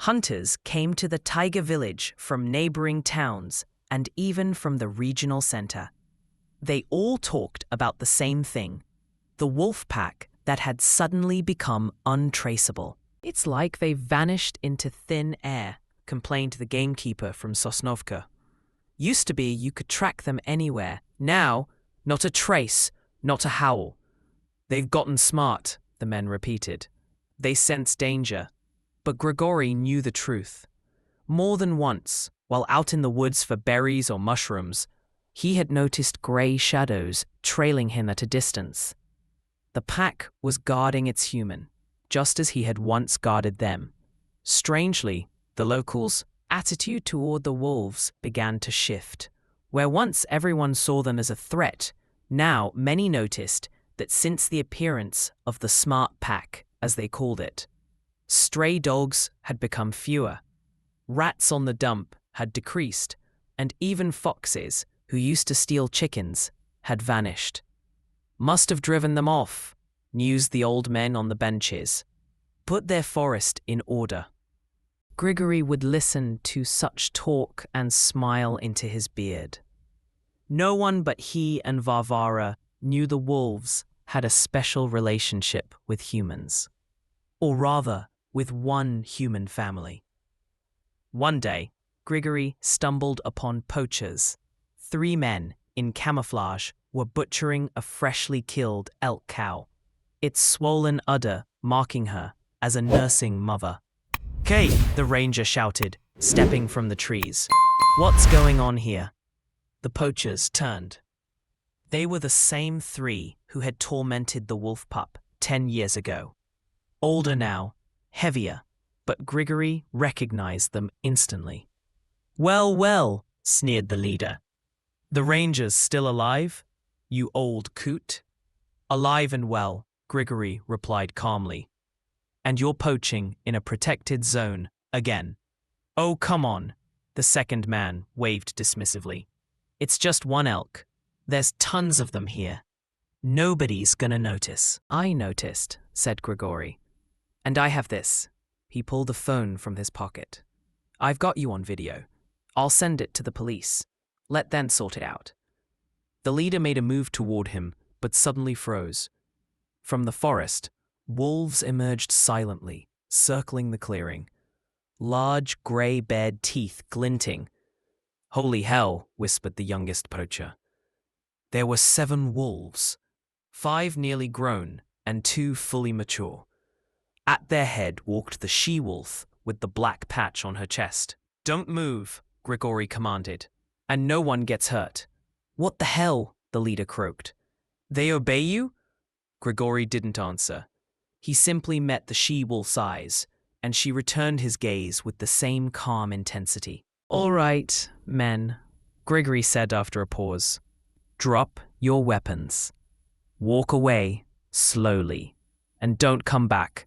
Hunters came to the tiger village from neighboring towns and even from the regional center. They all talked about the same thing, the wolf pack that had suddenly become untraceable. It's like they vanished into thin air, complained the gamekeeper from Sosnovka. Used to be you could track them anywhere. Now, not a trace, not a howl. They've gotten smart, the men repeated. They sense danger. But Grigory knew the truth. More than once, while out in the woods for berries or mushrooms, he had noticed grey shadows trailing him at a distance. The pack was guarding its human, just as he had once guarded them. Strangely, the locals' attitude toward the wolves began to shift. Where once everyone saw them as a threat, now many noticed that since the appearance of the smart pack, as they called it, stray dogs had become fewer. Rats on the dump had decreased, and even foxes, who used to steal chickens, had vanished. Must have driven them off, mused the old men on the benches. Put their forest in order. Grigory would listen to such talk and smile into his beard. No one but he and Varvara knew the wolves had a special relationship with humans. Or rather, with one human family. One day, Grigory stumbled upon poachers. 3 men, in camouflage, were butchering a freshly killed elk cow, its swollen udder marking her as a nursing mother. "Kay," the ranger shouted, stepping from the trees. "What's going on here?" The poachers turned. They were the same 3 who had tormented the wolf pup 10 years ago. Older now, heavier, but Grigory recognized them instantly. "Well, well," sneered the leader. "The ranger's still alive, you old coot?" "Alive and well," Grigory replied calmly. "And you're poaching in a protected zone again." "Oh, come on," the second man waved dismissively. "It's just one elk. There's tons of them here. Nobody's gonna notice." "I noticed," said Grigory. "And I have this." He pulled a phone from his pocket. "I've got you on video. I'll send it to the police. Let them sort it out." The leader made a move toward him, but suddenly froze. From the forest, wolves emerged silently, circling the clearing. Large, grey-bared teeth glinting. "Holy hell," whispered the youngest poacher. There were 7 wolves, 5 nearly grown and 2 fully mature. At their head walked the she-wolf with the black patch on her chest. "Don't move," Grigory commanded, "and no one gets hurt." "What the hell?" the leader croaked. "They obey you?" Grigory didn't answer. He simply met the she-wolf's eyes, and she returned his gaze with the same calm intensity. "All right, men," Grigory said after a pause. "Drop your weapons. Walk away, slowly, and don't come back."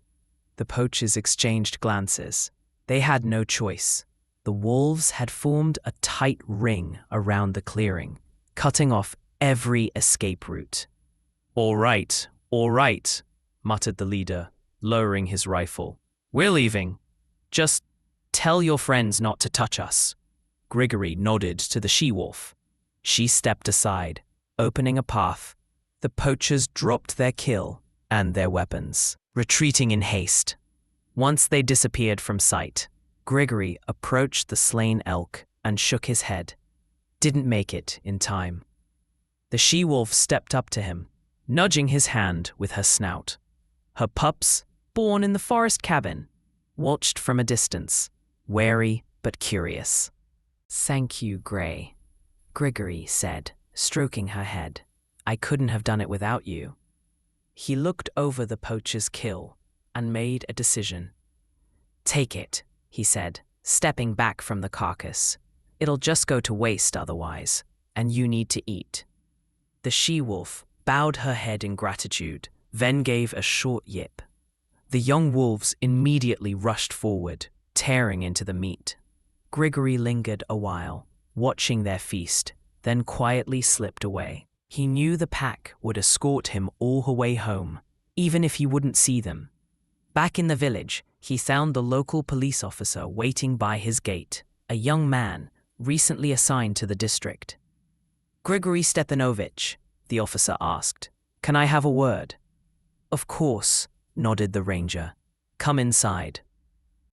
The poachers exchanged glances. They had no choice. The wolves had formed a tight ring around the clearing, cutting off every escape route. All right," muttered the leader, lowering his rifle. "We're leaving. Just tell your friends not to touch us." Grigory nodded to the she-wolf. She stepped aside, opening a path. The poachers dropped their kill and their weapons, retreating in haste. Once they disappeared from sight, Grigory approached the slain elk and shook his head. Didn't make it in time. The she-wolf stepped up to him, nudging his hand with her snout. Her pups, born in the forest cabin, watched from a distance, wary but curious. "Thank you, Gray," Grigory said, stroking her head. "I couldn't have done it without you." He looked over the poacher's kill and made a decision. "Take it," he said, stepping back from the carcass. "It'll just go to waste otherwise, and you need to eat." The she-wolf bowed her head in gratitude, then gave a short yip. The young wolves immediately rushed forward, tearing into the meat. Grigory lingered a while, watching their feast, then quietly slipped away. He knew the pack would escort him all the way home, even if he wouldn't see them. Back in the village, he found the local police officer waiting by his gate, a young man recently assigned to the district. "Grigory Stepanovich," the officer asked, "can I have a word?" "Of course," nodded the ranger. "Come inside."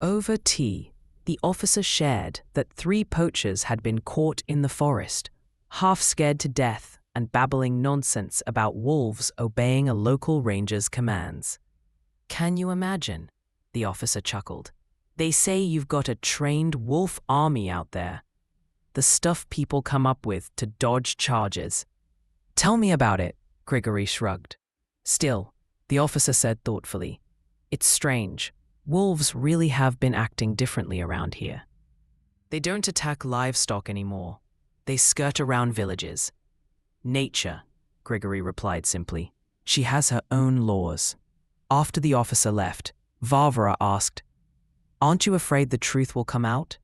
Over tea, the officer shared that 3 poachers had been caught in the forest, half scared to death and babbling nonsense about wolves obeying a local ranger's commands. "Can you imagine?" the officer chuckled. "They say you've got a trained wolf army out there. The stuff people come up with to dodge charges." "Tell me about it," Grigory shrugged. "Still," the officer said thoughtfully, "it's strange. Wolves really have been acting differently around here. They don't attack livestock anymore. They skirt around villages." "Nature," Grigory replied simply. "She has her own laws." After the officer left, Varvara asked, "Aren't you afraid the truth will come out?"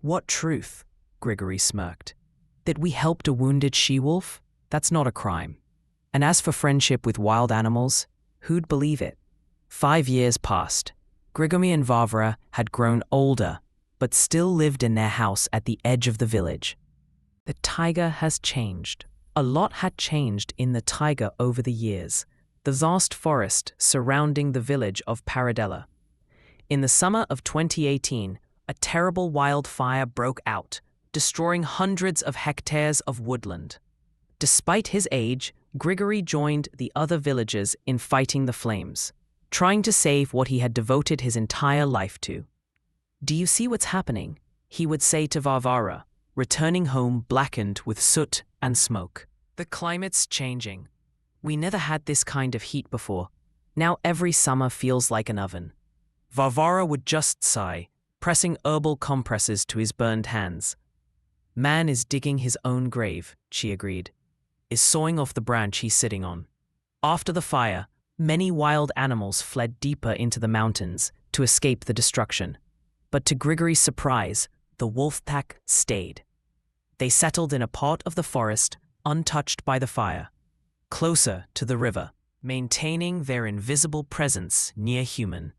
"What truth?" Grigory smirked. "That we helped a wounded she-wolf? That's not a crime. And as for friendship with wild animals, who'd believe it?" 5 years passed. Grigory and Varvara had grown older, but still lived in their house at the edge of the village. The taiga has changed. A lot had changed in the taiga over the years, the vast forest surrounding the village of Paradella. In the summer of 2018, a terrible wildfire broke out, destroying hundreds of hectares of woodland. Despite his age, Grigory joined the other villagers in fighting the flames, trying to save what he had devoted his entire life to. "Do you see what's happening?" he would say to Varvara, returning home blackened with soot and smoke. "The climate's changing. We never had this kind of heat before. Now every summer feels like an oven." Varvara would just sigh, pressing herbal compresses to his burned hands. "Man is digging his own grave," she agreed, "is sawing off the branch he's sitting on." After the fire, many wild animals fled deeper into the mountains to escape the destruction. But to Grigory's surprise, the wolf pack stayed. They settled in a part of the forest untouched by the fire, closer to the river, maintaining their invisible presence near human.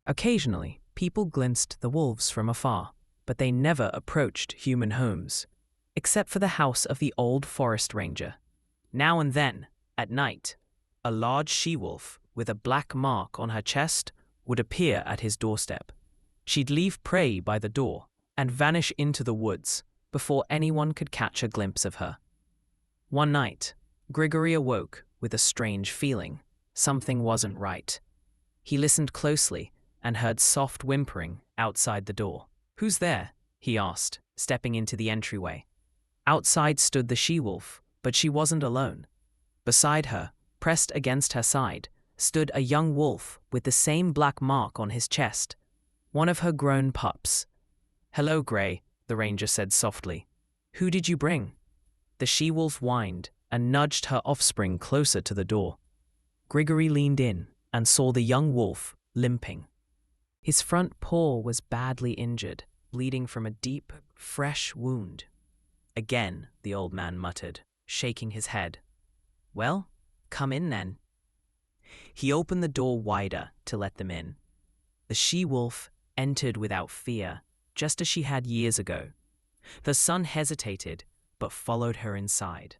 Occasionally, people glimpsed the wolves from afar, but they never approached human homes, except for the house of the old forest ranger. Now and then, at night, a large she-wolf with a black mark on her chest would appear at his doorstep. She'd leave prey by the door and vanish into the woods before anyone could catch a glimpse of her. One night, Grigory awoke with a strange feeling. Something wasn't right. He listened closely and heard soft whimpering outside the door. "Who's there?" he asked, stepping into the entryway. Outside stood the she-wolf, but she wasn't alone. Beside her, pressed against her side, stood a young wolf with the same black mark on his chest, one of her grown pups. "Hello, Grey," the ranger said softly. "Who did you bring?" The she-wolf whined and nudged her offspring closer to the door. Grigory leaned in and saw the young wolf limping. His front paw was badly injured, bleeding from a deep, fresh wound. "Again," the old man muttered, shaking his head. "Well, come in then." He opened the door wider to let them in. The she-wolf entered without fear, just as she had years ago. The son hesitated, but followed her inside.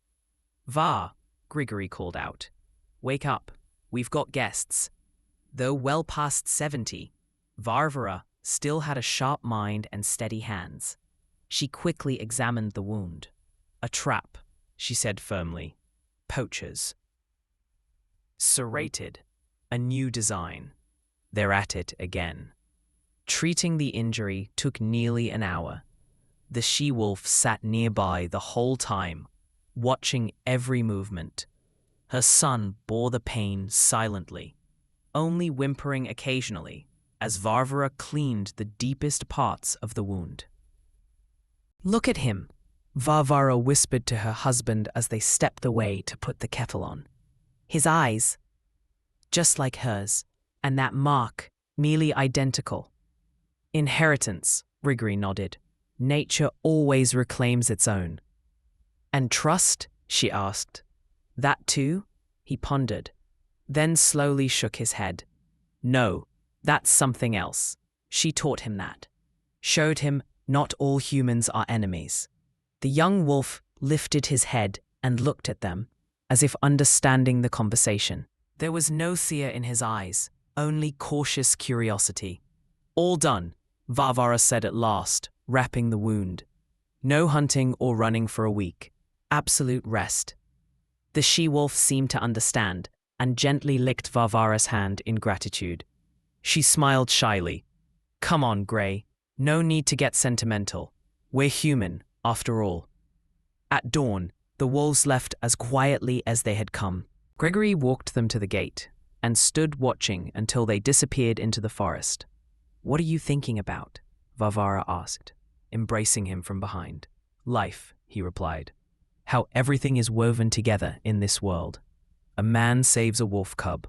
"Va," Grigory called out. "Wake up, we've got guests." Though well past 70, Varvara still had a sharp mind and steady hands. She quickly examined the wound. "A trap," she said firmly. "Poachers." Serrated. A new design. They're at it again. Treating the injury took nearly an hour. The she-wolf sat nearby the whole time, watching every movement. Her son bore the pain silently, only whimpering occasionally as Varvara cleaned the deepest parts of the wound. "Look at him," Varvara whispered to her husband as they stepped away to put the kettle on. "His eyes, just like hers, and that mark, nearly identical." "Inheritance," Grigory nodded. "Nature always reclaims its own." "And trust?" she asked. "That too?" He pondered, then slowly shook his head. "No, that's something else." She taught him that. Showed him not all humans are enemies. The young wolf lifted his head and looked at them, as if understanding the conversation. There was no fear in his eyes, only cautious curiosity. "All done," Varvara said at last, wrapping the wound. "No hunting or running for a week. Absolute rest." The she-wolf seemed to understand and gently licked Varvara's hand in gratitude. She smiled shyly. "Come on, Grey. No need to get sentimental. We're human, after all." At dawn, the wolves left as quietly as they had come. Grigory walked them to the gate and stood watching until they disappeared into the forest. "What are you thinking about?" Varvara asked, embracing him from behind. "Life," he replied. "How everything is woven together in this world. A man saves a wolf cub.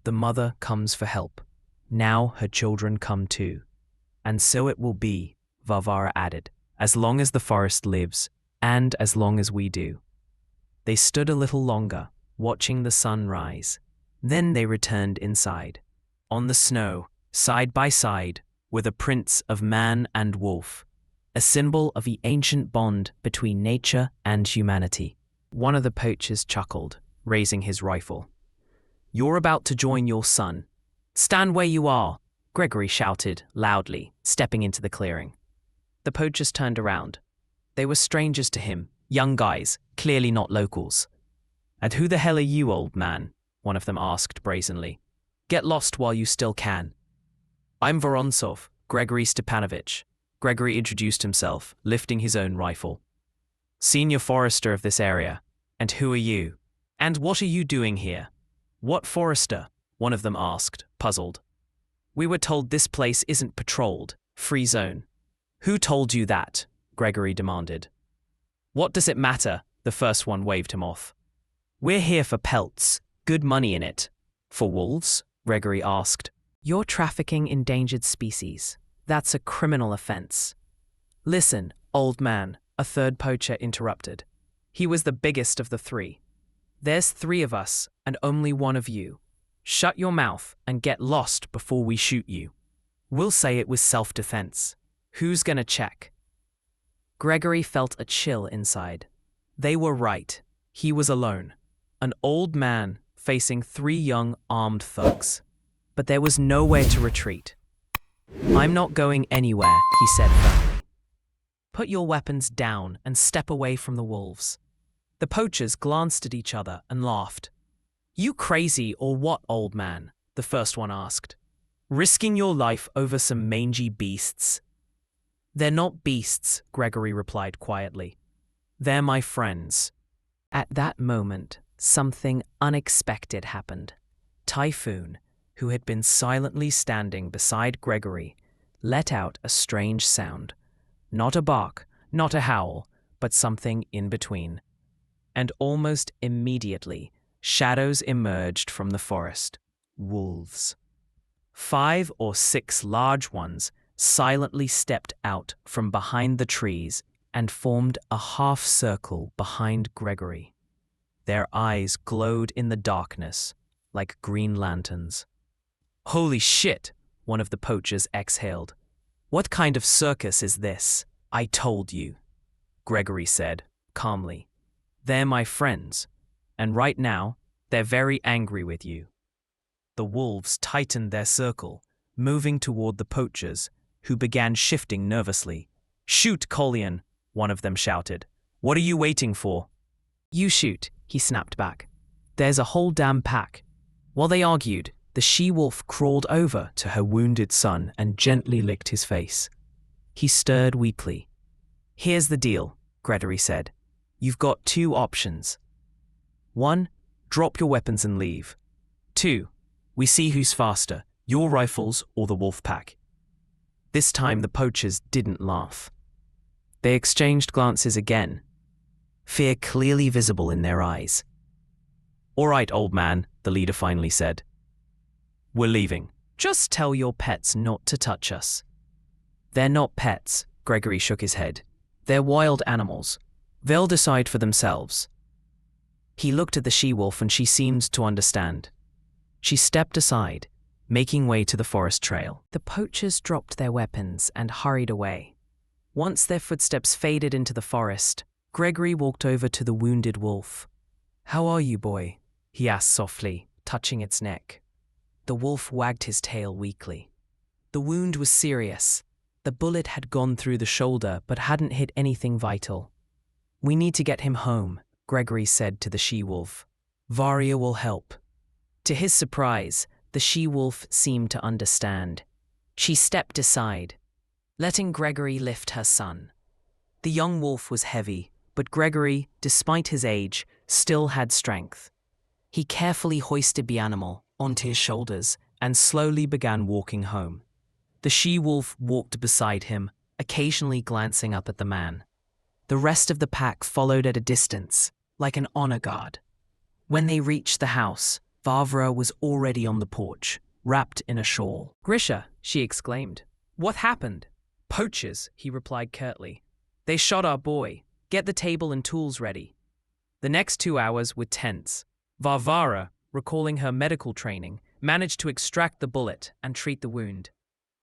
The mother comes for help. Now her children come too. And so it will be," Varvara added, "as long as the forest lives, and as long as we do." They stood a little longer, watching the sun rise. Then they returned inside. On the snow, side by side, were the prints of man and wolf, a symbol of the ancient bond between nature and humanity. One of the poachers chuckled, raising his rifle. "You're about to join your son. Stand where you are," Grigory shouted loudly, stepping into the clearing. The poachers turned around. They were strangers to him, young guys, clearly not locals. "And who the hell are you, old man?" one of them asked brazenly. "Get lost while you still can." "I'm Vorontsov, Grigory Stepanovich." Grigory introduced himself, lifting his own rifle. "Senior forester of this area. And who are you? And what are you doing here?" "What forester?" one of them asked, puzzled. "We were told this place isn't patrolled, free zone." "Who told you that?" Grigory demanded. "What does it matter?" The first one waved him off. "We're here for pelts, good money in it." "For wolves?" Grigory asked. "You're trafficking endangered species. That's a criminal offense." "Listen, old man," a third poacher interrupted. He was the biggest of the three. "There's 3 of us and only 1 of you. Shut your mouth and get lost before we shoot you. We'll say it was self-defense. Who's gonna check?" Grigory felt a chill inside. They were right. He was alone. An old man facing 3 young armed thugs. But there was nowhere to retreat. "I'm not going anywhere," he said firmly. "Put your weapons down and step away from the wolves." The poachers glanced at each other and laughed. "You crazy or what, old man?" the first one asked. risking your life over some mangy beasts? They're not beasts, Gregory replied quietly. They're my friends. At that moment, something unexpected happened. Typhoon, who had been silently standing beside Gregory, let out a strange sound. Not a bark, not a howl, but something in between. And almost immediately, shadows emerged from the forest. Wolves. 5 or 6 large ones silently stepped out from behind the trees and formed a half circle behind Gregory. Their eyes glowed in the darkness like green lanterns. Holy shit, one of the poachers exhaled. What kind of circus is this? I told you, Gregory said calmly. They're my friends, and right now, they're very angry with you. The wolves tightened their circle, moving toward the poachers, who began shifting nervously. Shoot, Collian, one of them shouted. What are you waiting for? You shoot, he snapped back. There's a whole damn pack. While they argued, the she-wolf crawled over to her wounded son and gently licked his face. He stirred weakly. Here's the deal, Gregory said. You've got 2 options. 1, drop your weapons and leave. 2, we see who's faster, your rifles or the wolf pack. This time the poachers didn't laugh. They exchanged glances again, fear clearly visible in their eyes. All right, old man, the leader finally said. We're leaving. Just tell your pets not to touch us. They're not pets, Gregory shook his head. They're wild animals. They'll decide for themselves. He looked at the she-wolf and she seemed to understand. She stepped aside, making way to the forest trail. The poachers dropped their weapons and hurried away. Once their footsteps faded into the forest, Gregory walked over to the wounded wolf. How are you, boy? He asked softly, touching its neck. The wolf wagged his tail weakly. The wound was serious. The bullet had gone through the shoulder but hadn't hit anything vital. We need to get him home, Gregory said to the she-wolf. Varia will help. To his surprise, the she-wolf seemed to understand. She stepped aside, letting Gregory lift her son. The young wolf was heavy, but Gregory, despite his age, still had strength. He carefully hoisted the animal onto his shoulders and slowly began walking home. The she-wolf walked beside him, occasionally glancing up at the man. The rest of the pack followed at a distance, like an honor guard. When they reached the house, Varvara was already on the porch, wrapped in a shawl. Grisha, she exclaimed. What happened? Poachers, he replied curtly. They shot our boy. Get the table and tools ready. The next 2 hours were tense. Varvara, recalling her medical training, managed to extract the bullet and treat the wound.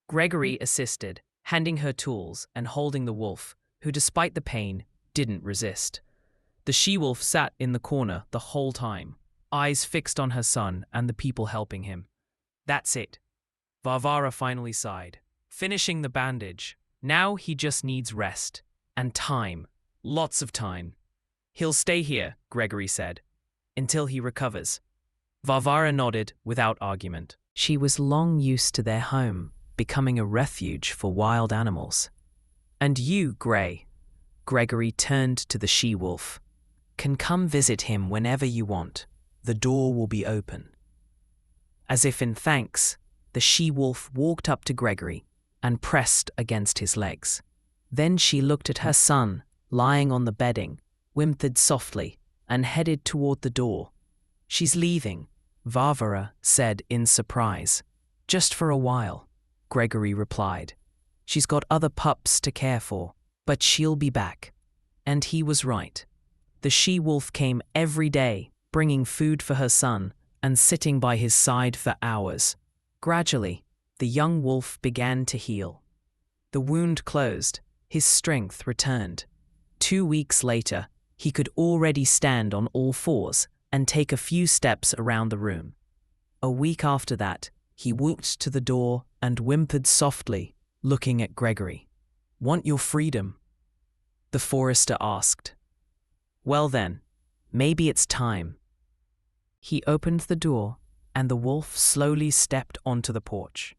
Gregory assisted, handing her tools and holding the wolf, who despite the pain, didn't resist. The she-wolf sat in the corner the whole time, eyes fixed on her son and the people helping him. That's it. Varvara finally sighed, finishing the bandage. Now he just needs rest. And time. Lots of time. He'll stay here, Gregory said, until he recovers. Varvara nodded without argument. She was long used to their home, becoming a refuge for wild animals. And you, Grey, Gregory turned to the she-wolf, can come visit him whenever you want. The door will be open. As if in thanks, the she-wolf walked up to Gregory and pressed against his legs. Then she looked at her son, lying on the bedding, whimpered softly, and headed toward the door. She's leaving, Varvara said in surprise. Just for a while, Gregory replied. She's got other pups to care for, but she'll be back. And he was right. The she-wolf came every day, bringing food for her son and sitting by his side for hours. Gradually, the young wolf began to heal. The wound closed, his strength returned. 2 weeks later, he could already stand on all fours and take a few steps around the room. A week after that, he walked to the door and whimpered softly, looking at Gregory. Want your freedom? The forester asked. Well then, maybe it's time. He opened the door, and the wolf slowly stepped onto the porch.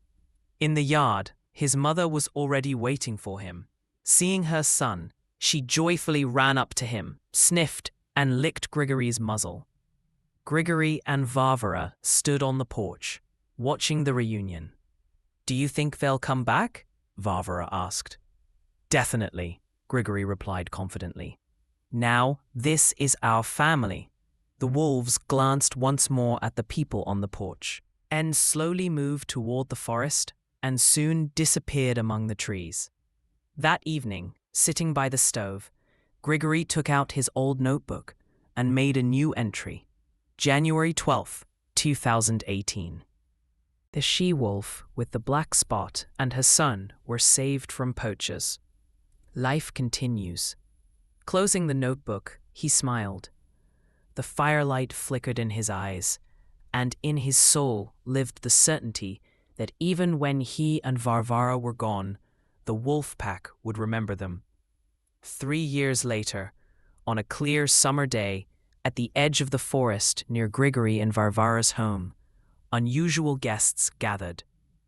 In the yard, his mother was already waiting for him. Seeing her son, she joyfully ran up to him, sniffed, and licked Grigory's muzzle. Grigory and Varvara stood on the porch, watching the reunion. "Do you think they'll come back?" Varvara asked. "Definitely," Grigory replied confidently. "Now, this is our family." The wolves glanced once more at the people on the porch, and slowly moved toward the forest and soon disappeared among the trees. That evening, sitting by the stove, Grigory took out his old notebook and made a new entry. January 12th, 2018. The she-wolf with the black spot and her son were saved from poachers. Life continues. Closing the notebook, he smiled. The firelight flickered in his eyes, and in his soul lived the certainty that even when he and Varvara were gone, the wolf pack would remember them. 3 years later, on a clear summer day, at the edge of the forest near Grigory and Varvara's home, unusual guests gathered.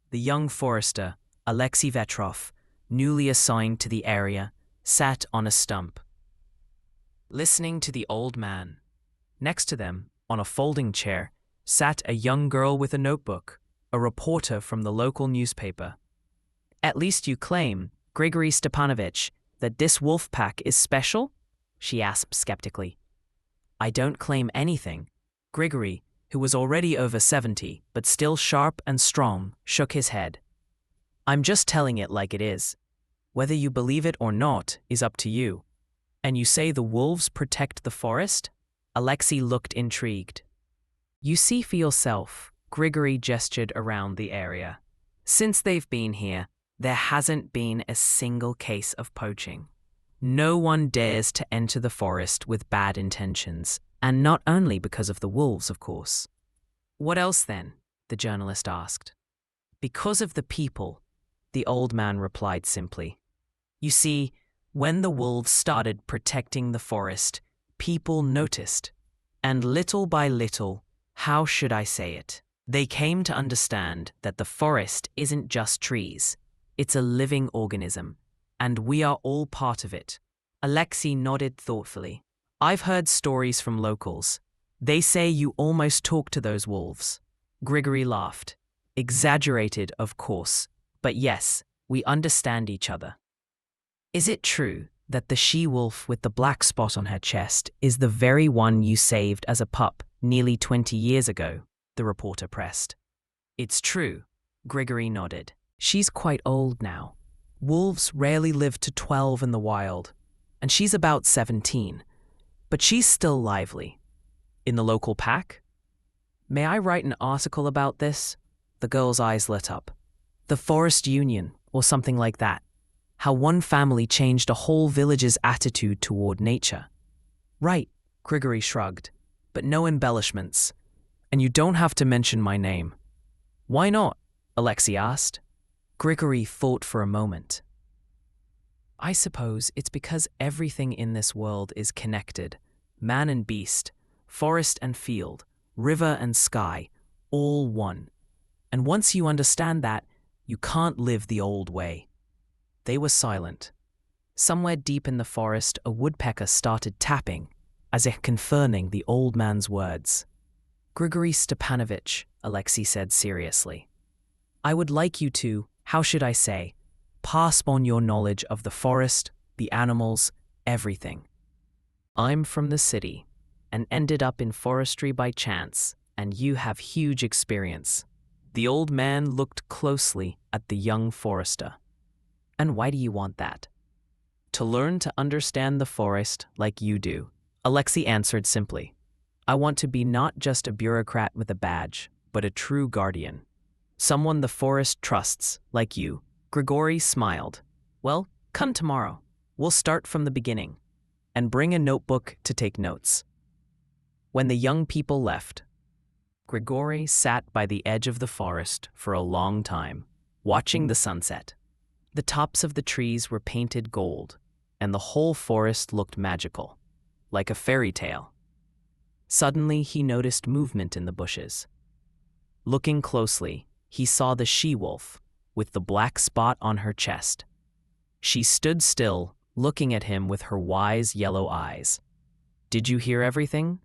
The young forester, Alexei Vetrov, newly assigned to the area, sat on a stump, listening to the old man. Next to them, on a folding chair, sat a young girl with a notebook, a reporter from the local newspaper. "At least you claim, Grigory Stepanovich, that this wolf pack is special?" she asked skeptically. "I don't claim anything." Grigory, who was already over 70 but still sharp and strong, shook his head. "I'm just telling it like it is. Whether you believe it or not is up to you. And you say the wolves protect the forest?" Alexei looked intrigued. "You see for yourself," Grigory gestured around the area. "Since they've been here, there hasn't been a single case of poaching. No one dares to enter the forest with bad intentions, and not only because of the wolves, of course." "What else then?" the journalist asked. "Because of the people," the old man replied simply. "You see, when the wolves started protecting the forest, people noticed. And little by little, how should I say it? They came to understand that the forest isn't just trees. It's a living organism, and we are all part of it." Alexei nodded thoughtfully. "I've heard stories from locals. They say you almost talk to those wolves." Grigory laughed. "Exaggerated, of course, but yes, we understand each other." "Is it true that the she-wolf with the black spot on her chest is the very one you saved as a pup nearly 20 years ago?" the reporter pressed. "It's true," Grigory nodded. "She's quite old now. Wolves rarely live to 12 in the wild, and she's about 17. But she's still lively. In the local pack? May I write an article about this?" The girl's eyes lit up. "The Forest Union, or something like that. How one family changed a whole village's attitude toward nature." "Right," Grigory shrugged, "but no embellishments. And you don't have to mention my name." "Why not?" Alexei asked. Grigory thought for a moment. "I suppose it's because everything in this world is connected. Man and beast, forest and field, river and sky, all one. And once you understand that, you can't live the old way." They were silent. Somewhere deep in the forest, a woodpecker started tapping, as if confirming the old man's words. "Grigory Stepanovich," Alexei said seriously, "I would like you to, how should I say, pass on your knowledge of the forest, the animals, everything. I'm from the city, and ended up in forestry by chance, and you have huge experience." The old man looked closely at the young forester. "And why do you want that?" "To learn to understand the forest like you do," Alexei answered simply. "I want to be not just a bureaucrat with a badge, but a true guardian. Someone the forest trusts, like you." Grigory smiled. "Well, come tomorrow. We'll start from the beginning. And bring a notebook to take notes." When the young people left, Grigory sat by the edge of the forest for a long time, watching the sunset. The tops of the trees were painted gold, and the whole forest looked magical, like a fairy tale. Suddenly, he noticed movement in the bushes. Looking closely, he saw the she-wolf, with the black spot on her chest. She stood still, looking at him with her wise yellow eyes. "Did you hear everything?"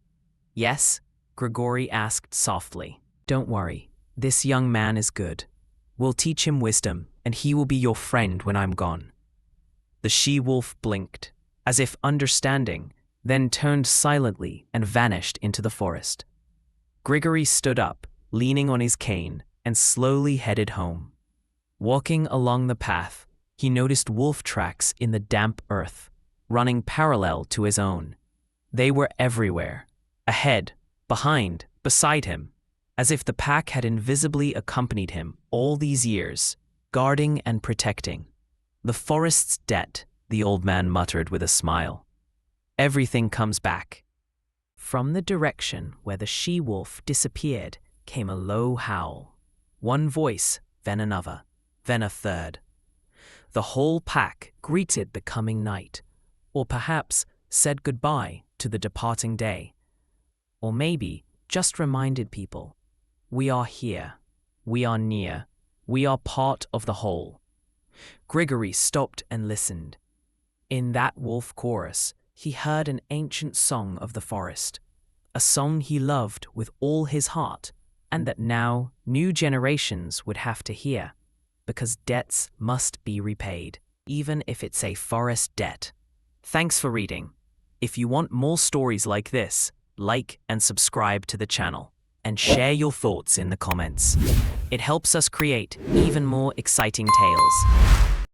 "Yes," Grigori asked softly. "Don't worry. This young man is good. We'll teach him wisdom, and he will be your friend when I'm gone." The she-wolf blinked, as if understanding, then turned silently and vanished into the forest. Grigori stood up, leaning on his cane, and slowly headed home. Walking along the path, he noticed wolf tracks in the damp earth, running parallel to his own. They were everywhere, ahead, behind, beside him, as if the pack had invisibly accompanied him all these years, guarding and protecting. "The forest's debt," the old man muttered with a smile. "Everything comes back." From the direction where the she-wolf disappeared came a low howl. One voice, then another, then a third. The whole pack greeted the coming night, or perhaps said goodbye to the departing day. Or maybe just reminded people, we are here, we are near, we are part of the whole. Grigori stopped and listened. In that wolf chorus, he heard an ancient song of the forest, a song he loved with all his heart, and that now new generations would have to hear, because debts must be repaid, even if it's a forest debt. Thanks for reading. If you want more stories like this, like and subscribe to the channel, and share your thoughts in the comments. It helps us create even more exciting tales.